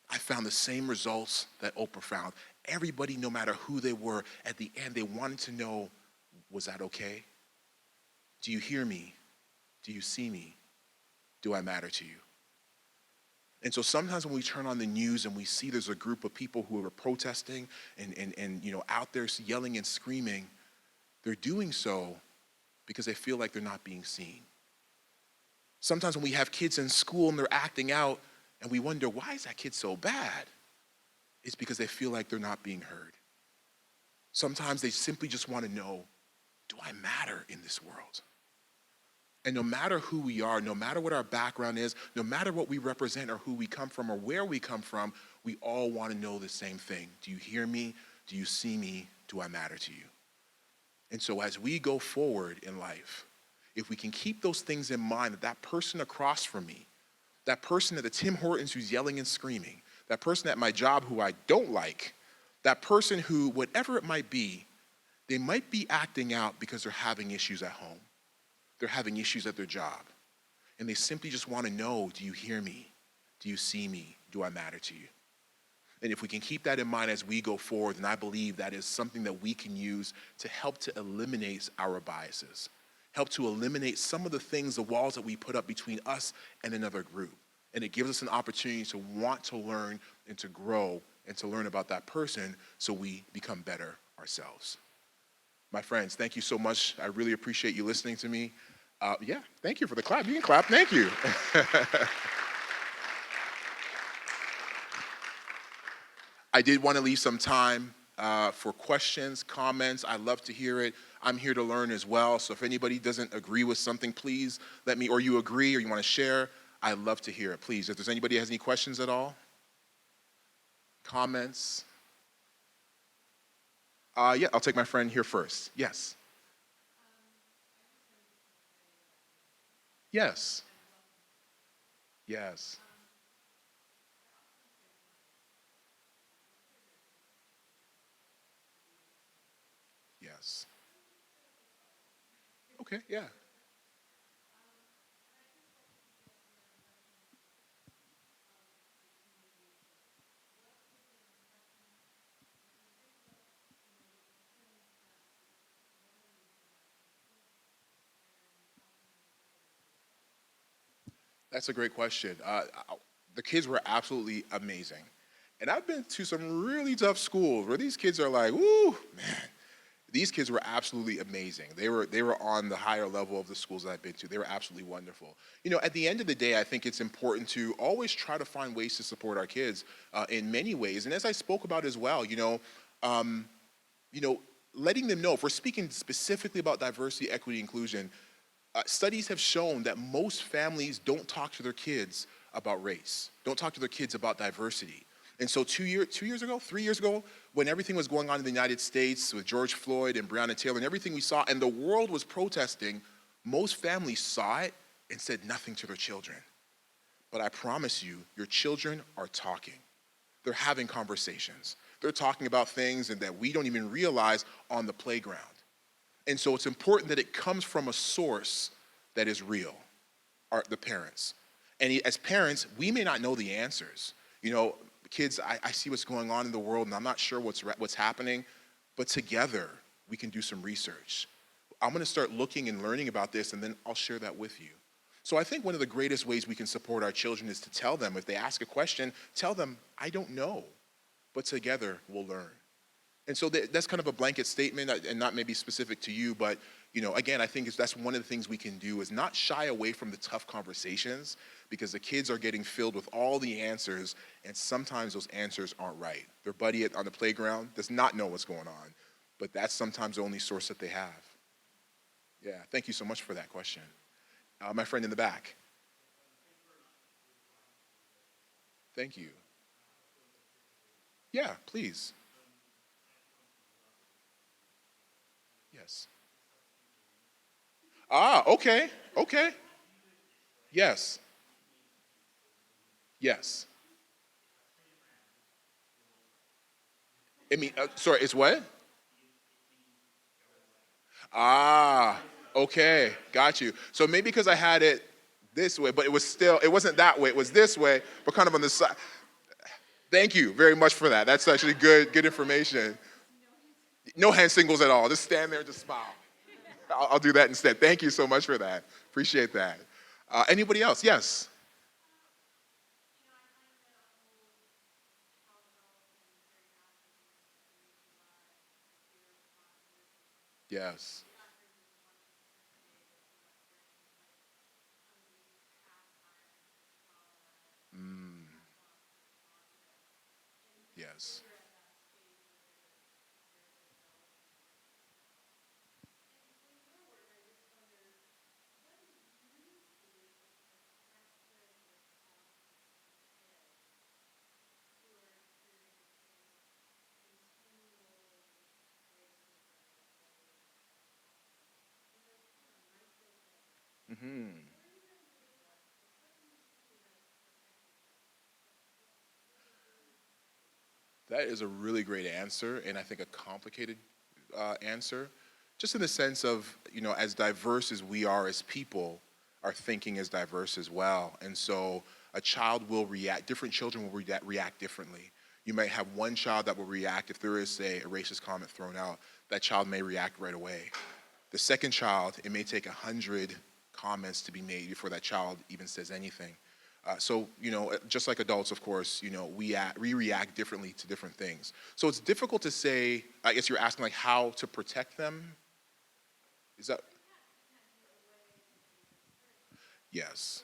I found the same results that Oprah found. Everybody, no matter who they were, at the end, they wanted to know, was that okay? Do you hear me? Do you see me? Do I matter to you? And so sometimes when we turn on the news and we see there's a group of people who are protesting and you know, out there yelling and screaming, they're doing so because they feel like they're not being seen. Sometimes when we have kids in school and they're acting out and we wonder, why is that kid so bad? It's because they feel like they're not being heard. Sometimes they simply just want to know, do I matter in this world? And no matter who we are, no matter what our background is, no matter what we represent or who we come from or where we come from, we all want to know the same thing. Do you hear me? Do you see me? Do I matter to you? And so as we go forward in life, if we can keep those things in mind, that person across from me, that person at the Tim Hortons who's yelling and screaming, that person at my job who I don't like, that person who, whatever it might be, they might be acting out because they're having issues at home. They're having issues at their job. And they simply just want to know, do you hear me? Do you see me? Do I matter to you? And if we can keep that in mind as we go forward, then I believe that is something that we can use to help to eliminate our biases, help to eliminate some of the things, the walls that we put up between us and another group. And it gives us an opportunity to want to learn and to grow and to learn about that person so we become better ourselves. My friends, thank you so much. I really appreciate you listening to me. Yeah, thank you for the clap. You can clap. Thank you. I did want to leave some time for questions, comments. I love to hear it. I'm here to learn as well. So if anybody doesn't agree with something, please let me, or you agree or you want to share, I'd love to hear it. Please, if there's anybody who has any questions at all, comments. Yeah, I'll take my friend here first. Yes. Yes. Yes. Yes. Okay, yeah. That's a great question. The kids were absolutely amazing. And I've been to some really tough schools where these kids are like, woo, man. These kids were absolutely amazing. They were on the higher level of the schools that I've been to. They were absolutely wonderful. You know, at the end of the day, I think it's important to always try to find ways to support our kids in many ways. And as I spoke about as well, letting them know, if we're speaking specifically about diversity, equity, inclusion, studies have shown that most families don't talk to their kids about race. Don't talk to their kids about diversity. And so 3 years ago, when everything was going on in the United States with George Floyd and Breonna Taylor and everything we saw, and the world was protesting, most families saw it and said nothing to their children. But I promise you, your children are talking. They're having conversations. They're talking about things and that we don't even realize on the playground. And so it's important that it comes from a source that is real, the parents. And as parents, we may not know the answers. You know, kids, I see what's going on in the world and I'm not sure what's happening, but together we can do some research. I'm gonna start looking and learning about this and then I'll share that with you. So I think one of the greatest ways we can support our children is to tell them, if they ask a question, tell them, I don't know, but together we'll learn. And so that's kind of a blanket statement and not maybe specific to you, but you know, again, I think that's one of the things we can do is not shy away from the tough conversations because the kids are getting filled with all the answers and sometimes those answers aren't right. Their buddy on the playground does not know what's going on, but that's sometimes the only source that they have. Yeah, thank you so much for that question. My friend in the back. Thank you. Yeah, please. Yes. Ah, okay, okay. Yes. Yes. I mean, sorry, it's what? Ah, okay, got you. So maybe because I had it this way, but it wasn't that way, it was this way, but kind of on the side. Thank you very much for that. That's actually good information. No hand signals at all, just stand there and just smile. I'll do that instead. Thank you so much for that. Appreciate that. Anybody else? Yes. Yes. Mm. Yes. Mm-hmm. That is a really great answer, and I think a complicated answer, just in the sense of, you know, as diverse as we are as people, our thinking is diverse as well. And so a child will react, different children will react differently. You might have one child that will react if there is, say, a racist comment thrown out, that child may react right away. The second child, it may take 100 comments to be made before that child even says anything. So, you know, just like adults, of course, you know, we react differently to different things. So it's difficult to say, I guess you're asking like how to protect them? Is that? Yes.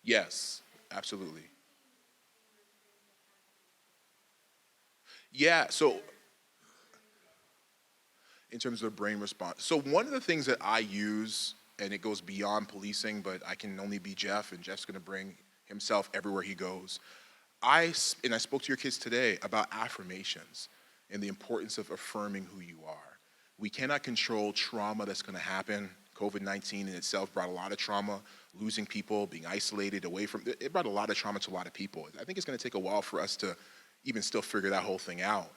Yes, absolutely. Yeah, so in terms of brain response. So one of the things that I use, and it goes beyond policing, but I can only be Jeff, and Jeff's gonna bring himself everywhere he goes. And I spoke to your kids today about affirmations and the importance of affirming who you are. We cannot control trauma that's gonna happen. COVID-19 in itself brought a lot of trauma, losing people, being isolated away from, it brought a lot of trauma to a lot of people. I think it's gonna take a while for us to even still figure that whole thing out.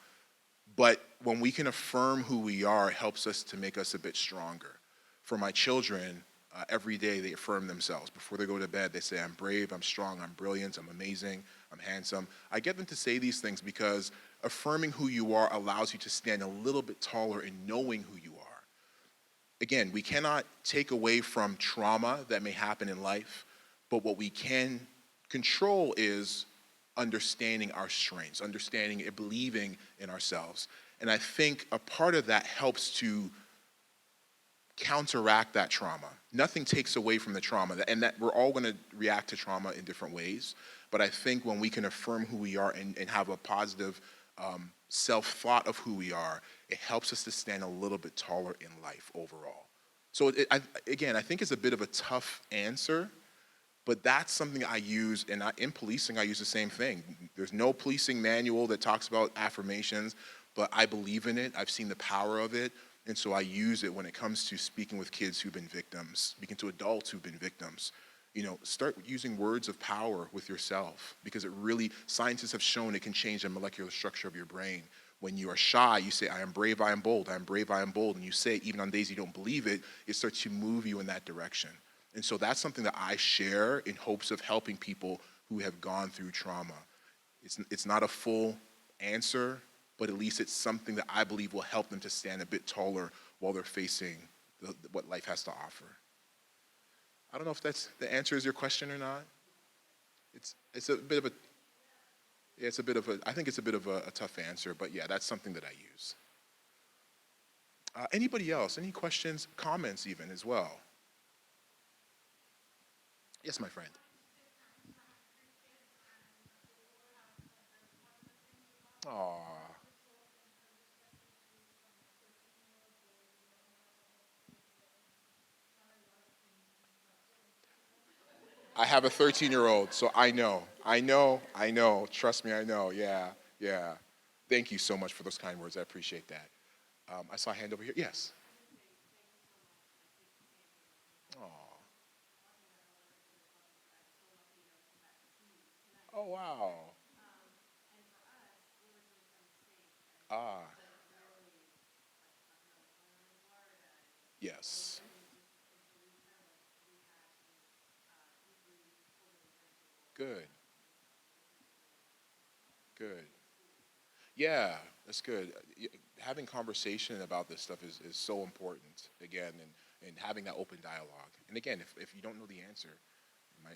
But when we can affirm who we are, it helps us to make us a bit stronger. For my children, every day they affirm themselves. Before they go to bed, they say, I'm brave, I'm strong, I'm brilliant, I'm amazing, I'm handsome. I get them to say these things because affirming who you are allows you to stand a little bit taller in knowing who you are. Again, we cannot take away from trauma that may happen in life, but what we can control is understanding our strengths, understanding and believing in ourselves. And I think a part of that helps to counteract that trauma. Nothing takes away from the trauma, and that we're all gonna react to trauma in different ways. But I think when we can affirm who we are and have a positive self-thought of who we are, it helps us to stand a little bit taller in life overall. So again, I think it's a bit of a tough answer, but that's something I use, and in policing, I use the same thing. There's no policing manual that talks about affirmations, but I believe in it. I've seen the power of it, and so I use it when it comes to speaking with kids who've been victims, speaking to adults who've been victims. Start using words of power with yourself, because it really, scientists have shown it can change the molecular structure of your brain. When you are shy, you say, I am brave, I am bold, I am brave, I am bold, and you say it even on days you don't believe it, it starts to move you in that direction. And so that's something that I share in hopes of helping people who have gone through trauma. It's not a full answer, but at least it's something that I believe will help them to stand a bit taller while they're facing what life has to offer. I don't know if the answer is your question or not. It's a bit of a, yeah, I think it's a bit of a tough answer, but yeah, that's something that I use. Anybody else? Any questions, comments even as well? Yes, my friend. Aw. I have a 13-year-old, so I know. Trust me, I know. Yeah, yeah. Thank you so much for those kind words. I appreciate that. I saw a hand over here. Yes. Aw. Oh, wow. Ah. Yes. Good. Good. Yeah, that's good. Having conversation about this stuff is so important, again, and having that open dialogue. And again, if you don't know the answer, my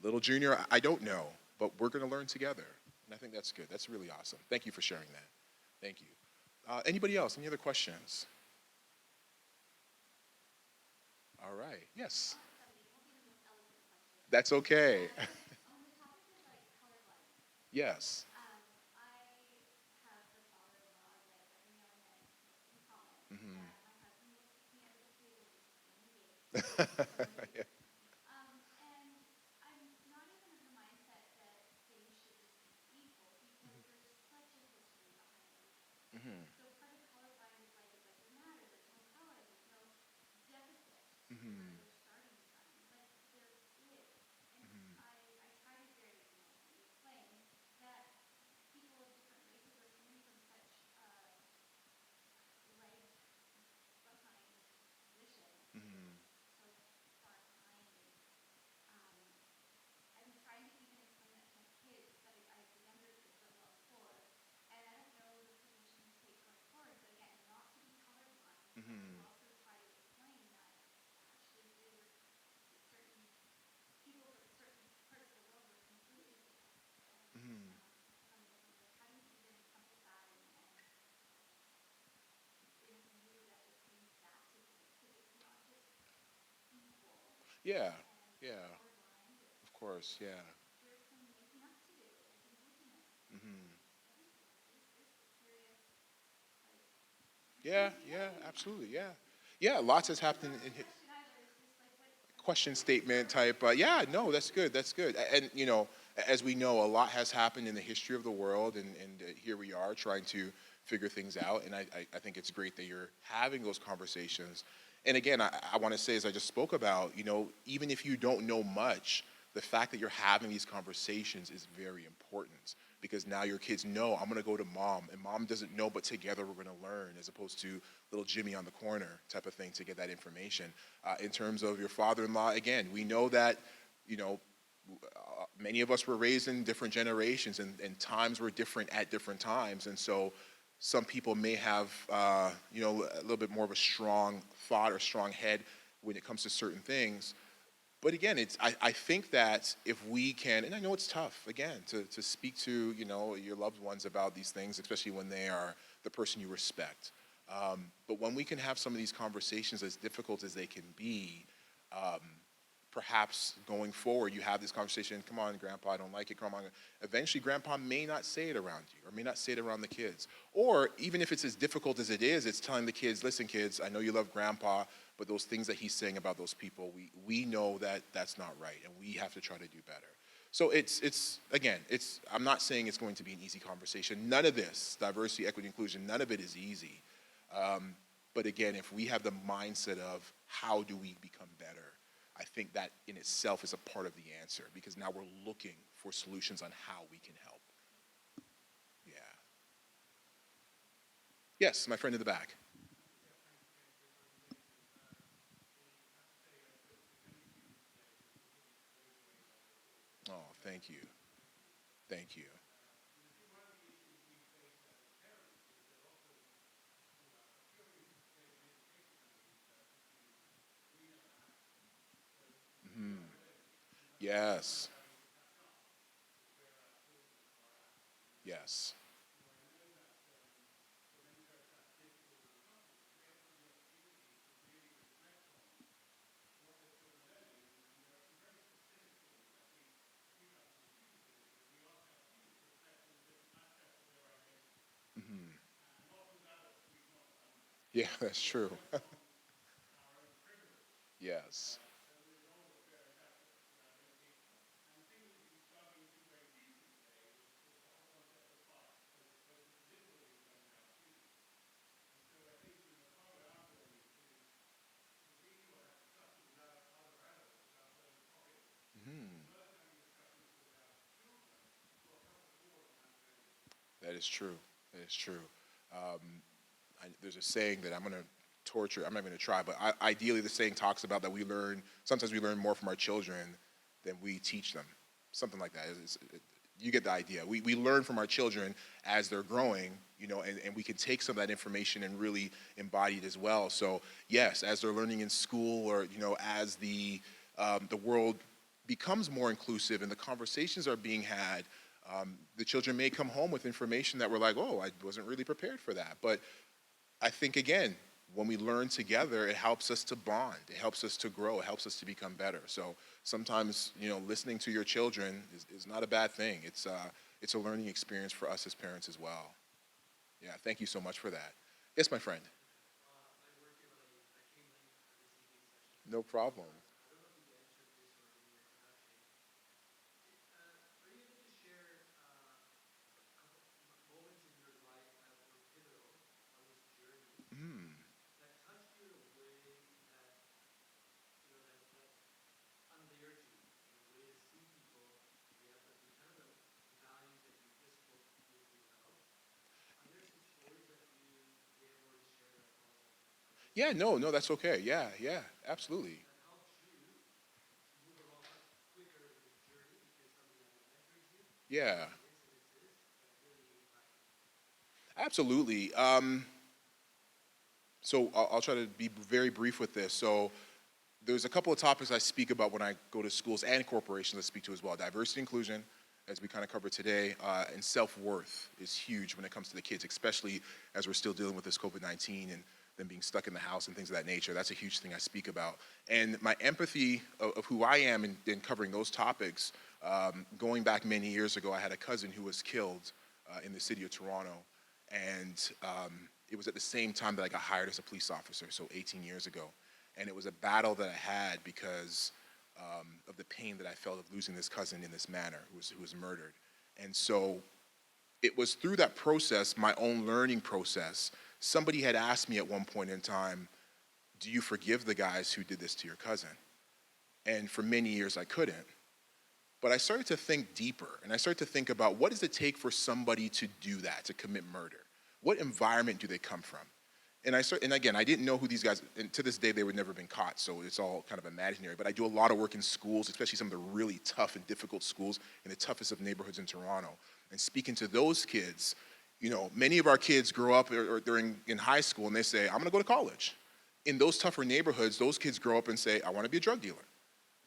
little junior, I don't know, but we're going to learn together. And I think that's good. That's really awesome. Thank you for sharing that. Thank you. Anybody else? Any other questions? All right. Yes. That's okay. Yes. Mhm. Yeah. Mhm. Mhm. Mhm. Mhm. Mhm. Mhm. Yeah. Yeah. Of course. Yeah. Mhm. Yeah. Yeah. Absolutely. Yeah. Yeah. Lots has happened in question statement type. Yeah. No. That's good. That's good. And as we know, a lot has happened in the history of the world, and here we are trying to figure things out. And I think it's great that you're having those conversations. And again, I want to say, as I just spoke about, even if you don't know much, the fact that you're having these conversations is very important, because now your kids know, I'm going to go to mom, and mom doesn't know, but together we're going to learn, as opposed to little Jimmy on the corner type of thing to get that information. In terms of your father-in-law, again, we know that, you know, many of us were raised in different generations, and times were different at different times. And so some people may have, a little bit more of a strong thought or strong head when it comes to certain things. But again, I think that if we can, and I know it's tough, again, to speak to, your loved ones about these things, especially when they are the person you respect. But when we can have some of these conversations, as difficult as they can be, perhaps going forward, you have this conversation, come on, Grandpa, I don't like it, come on. Eventually, Grandpa may not say it around you, or may not say it around the kids. Or even if it's as difficult as it is, it's telling the kids, listen, kids, I know you love Grandpa, but those things that he's saying about those people, we know that that's not right, and we have to try to do better. So again, I'm not saying it's going to be an easy conversation. None of this, diversity, equity, inclusion, none of it is easy. But again, if we have the mindset of how do we become better, I think that in itself is a part of the answer, because now we're looking for solutions on how we can help. Yeah. Yes, my friend in the back. Oh, thank you. Thank you. Mhm. Yes. Yes. Mhm. Yeah, that's true. Yes. Mhm. That is true. That is true. Um, there's a saying that I'm going to torture. I'm not going to try, but ideally, the saying talks about that sometimes we learn more from our children than we teach them. Something like that. You get the idea. We learn from our children as they're growing, and we can take some of that information and really embody it as well. So yes, as they're learning in school, or as the world becomes more inclusive and the conversations are being had, the children may come home with information that we're like, oh, I wasn't really prepared for that. But I think, again, when we learn together, it helps us to bond. It helps us to grow. It helps us to become better. So sometimes, listening to your children is not a bad thing. It's a learning experience for us as parents as well. Yeah, thank you so much for that. Yes, my friend. No problem. Mm. Yeah, no, that's okay. Yeah, yeah, absolutely. Yeah, absolutely. So I'll try to be very brief with this. So there's a couple of topics I speak about when I go to schools and corporations I speak to as well. Diversity, inclusion, as we kind of covered today, and self-worth is huge when it comes to the kids, especially as we're still dealing with this COVID-19 and them being stuck in the house and things of that nature. That's a huge thing I speak about. And my empathy of who I am in covering those topics, going back many years ago, I had a cousin who was killed in the city of Toronto. And it was at the same time that I got hired as a police officer, so 18 years ago. And it was a battle that I had because of the pain that I felt of losing this cousin in this manner, who was murdered. And so it was through that process, my own learning process, somebody had asked me at one point in time, do you forgive the guys who did this to your cousin? And for many years I couldn't. But I started to think deeper, and I started to think about, what does it take for somebody to do that, to commit murder? What environment do they come from? And again, I didn't know who these guys, and to this day, they would never been caught, so it's all kind of imaginary. But I do a lot of work in schools, especially some of the really tough and difficult schools in the toughest of neighborhoods in Toronto. And speaking to those kids, many of our kids grow up or they're in high school and they say, I'm gonna go to college. In those tougher neighborhoods, those kids grow up and say, I wanna be a drug dealer.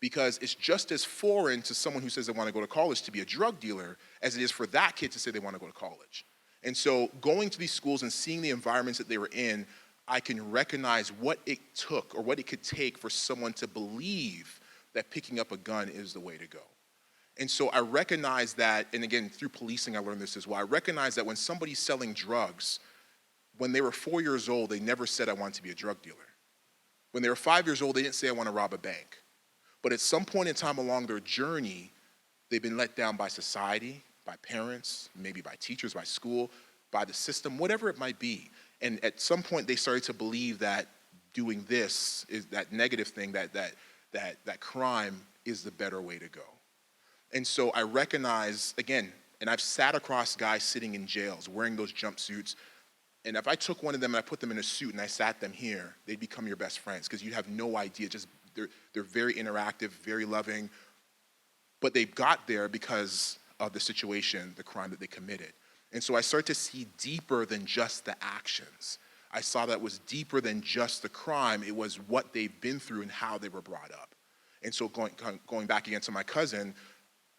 Because it's just as foreign to someone who says they wanna go to college to be a drug dealer as it is for that kid to say they wanna go to college. And so going to these schools and seeing the environments that they were in, I can recognize what it took or what it could take for someone to believe that picking up a gun is the way to go. And so I recognize that, and again, through policing I learned this as well, I recognize that when somebody's selling drugs, when they were 4 years old, they never said, I want to be a drug dealer. When they were 5 years old, they didn't say, I want to rob a bank. But at some point in time along their journey, they've been let down by society, by parents, maybe by teachers, by school, by the system, whatever it might be. And at some point, they started to believe that doing this is that negative thing, that crime is the better way to go. And so I recognize, again, and I've sat across guys sitting in jails wearing those jumpsuits, and if I took one of them and I put them in a suit and I sat them here, they'd become your best friends because you have no idea. Just they're very interactive, very loving, but they got there because of the situation, the crime that they committed. And so I started to see deeper than just the actions. I saw that was deeper than just the crime. It was what they've been through and how they were brought up. And so going back again to my cousin,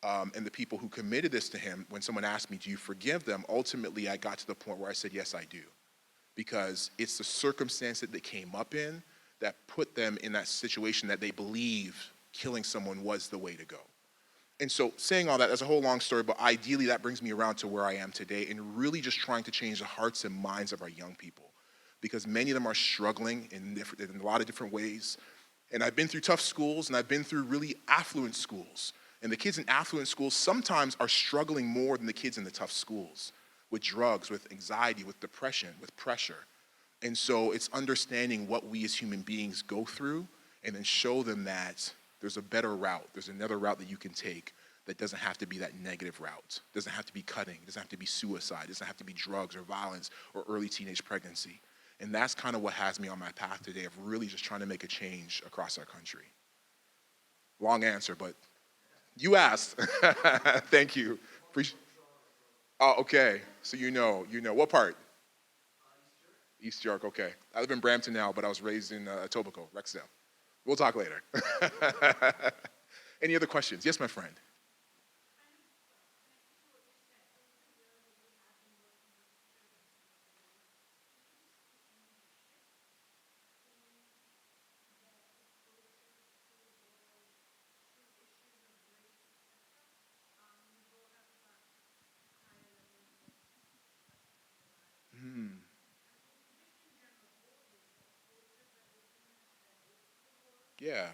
and the people who committed this to him, when someone asked me, do you forgive them? Ultimately, I got to the point where I said, yes, I do. Because it's the circumstance that they came up in that put them in that situation that they believe killing someone was the way to go. And so saying all that, that's a whole long story, but ideally that brings me around to where I am today and really just trying to change the hearts and minds of our young people. Because many of them are struggling in a lot of different ways. And I've been through tough schools and I've been through really affluent schools. And the kids in affluent schools sometimes are struggling more than the kids in the tough schools with drugs, with anxiety, with depression, with pressure. And so it's understanding what we as human beings go through and then show them that there's a better route. There's another route that you can take that doesn't have to be that negative route. It doesn't have to be cutting. It doesn't have to be suicide. It doesn't have to be drugs or violence or early teenage pregnancy. And that's kind of what has me on my path today of really just trying to make a change across our country. Long answer, but you asked. Thank you. Oh, okay. So you know. What part? East York, okay. I live in Brampton now, but I was raised in Etobicoke, Rexdale. We'll talk later. Any other questions? Yes, my friend. Yeah.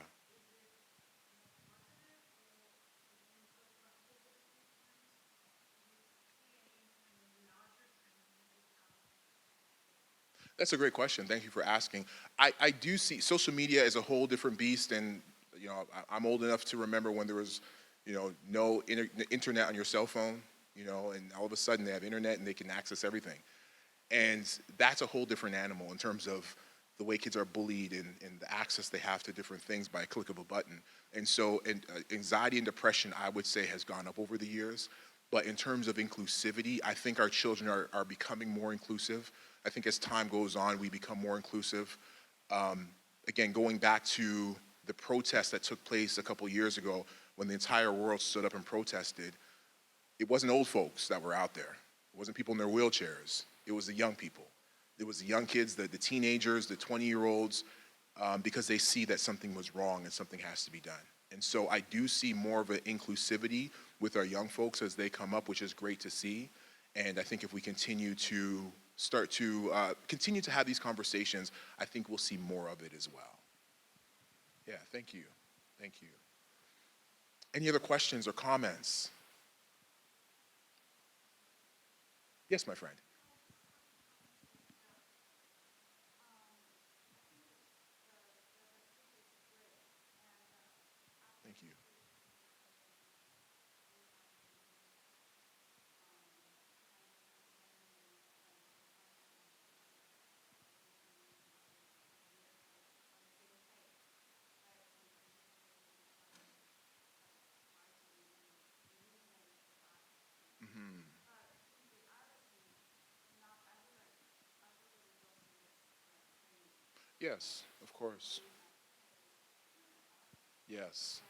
That's a great question. Thank you for asking. I do see social media as a whole different beast, and I'm old enough to remember when there was no internet on your cell phone, and all of a sudden they have internet and they can access everything. And that's a whole different animal in terms of the way kids are bullied and the access they have to different things by a click of a button. And so anxiety and depression, I would say, has gone up over the years. But in terms of inclusivity, I think our children are becoming more inclusive. I think as time goes on, we become more inclusive. Again, going back to the protest that took place a couple years ago when the entire world stood up and protested, it wasn't old folks that were out there. It wasn't people in their wheelchairs. It was the young people. It was the young kids, the teenagers, the 20-year-olds, because they see that something was wrong and something has to be done. And so I do see more of an inclusivity with our young folks as they come up, which is great to see. And I think if we continue to continue to have these conversations, I think we'll see more of it as well. Yeah, thank you. Thank you. Any other questions or comments? Yes, my friend. Thank you. Mhm. Yes, of course. Yes.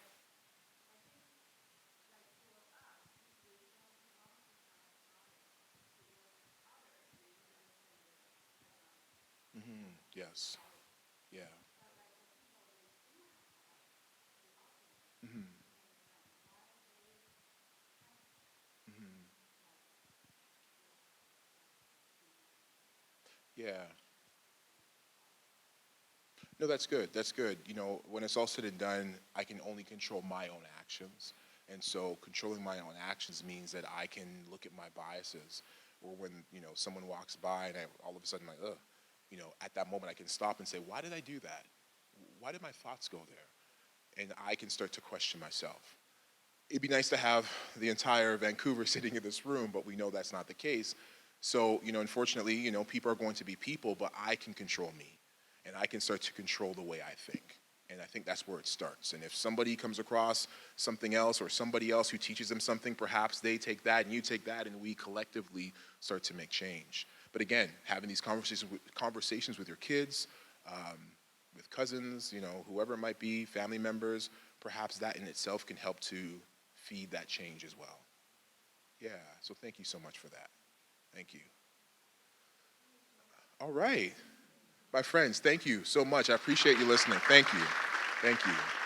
Yes. Yeah. Yeah. No, that's good. That's good. You know, when it's all said and done, I can only control my own actions. And so controlling my own actions means that I can look at my biases. Or when, you know, someone walks by and I all of a sudden like, ugh, you know, at that moment I can stop and say, why did I do that? Why did my thoughts go there? And I can start to question myself. It'd be nice to have the entire Vancouver sitting in this room, but we know that's not the case. So, you know, unfortunately, you know, people are going to be people, but I can control me. And I can start to control the way I think. And I think that's where it starts. And if somebody comes across something else or somebody else who teaches them something, perhaps they take that and you take that and we collectively start to make change. But again, having these conversations with your kids, with cousins, you know, whoever it might be, family members, perhaps that in itself can help to feed that change as well. Yeah, so thank you so much for that. Thank you. All right. My friends, thank you so much. I appreciate you listening. Thank you. Thank you.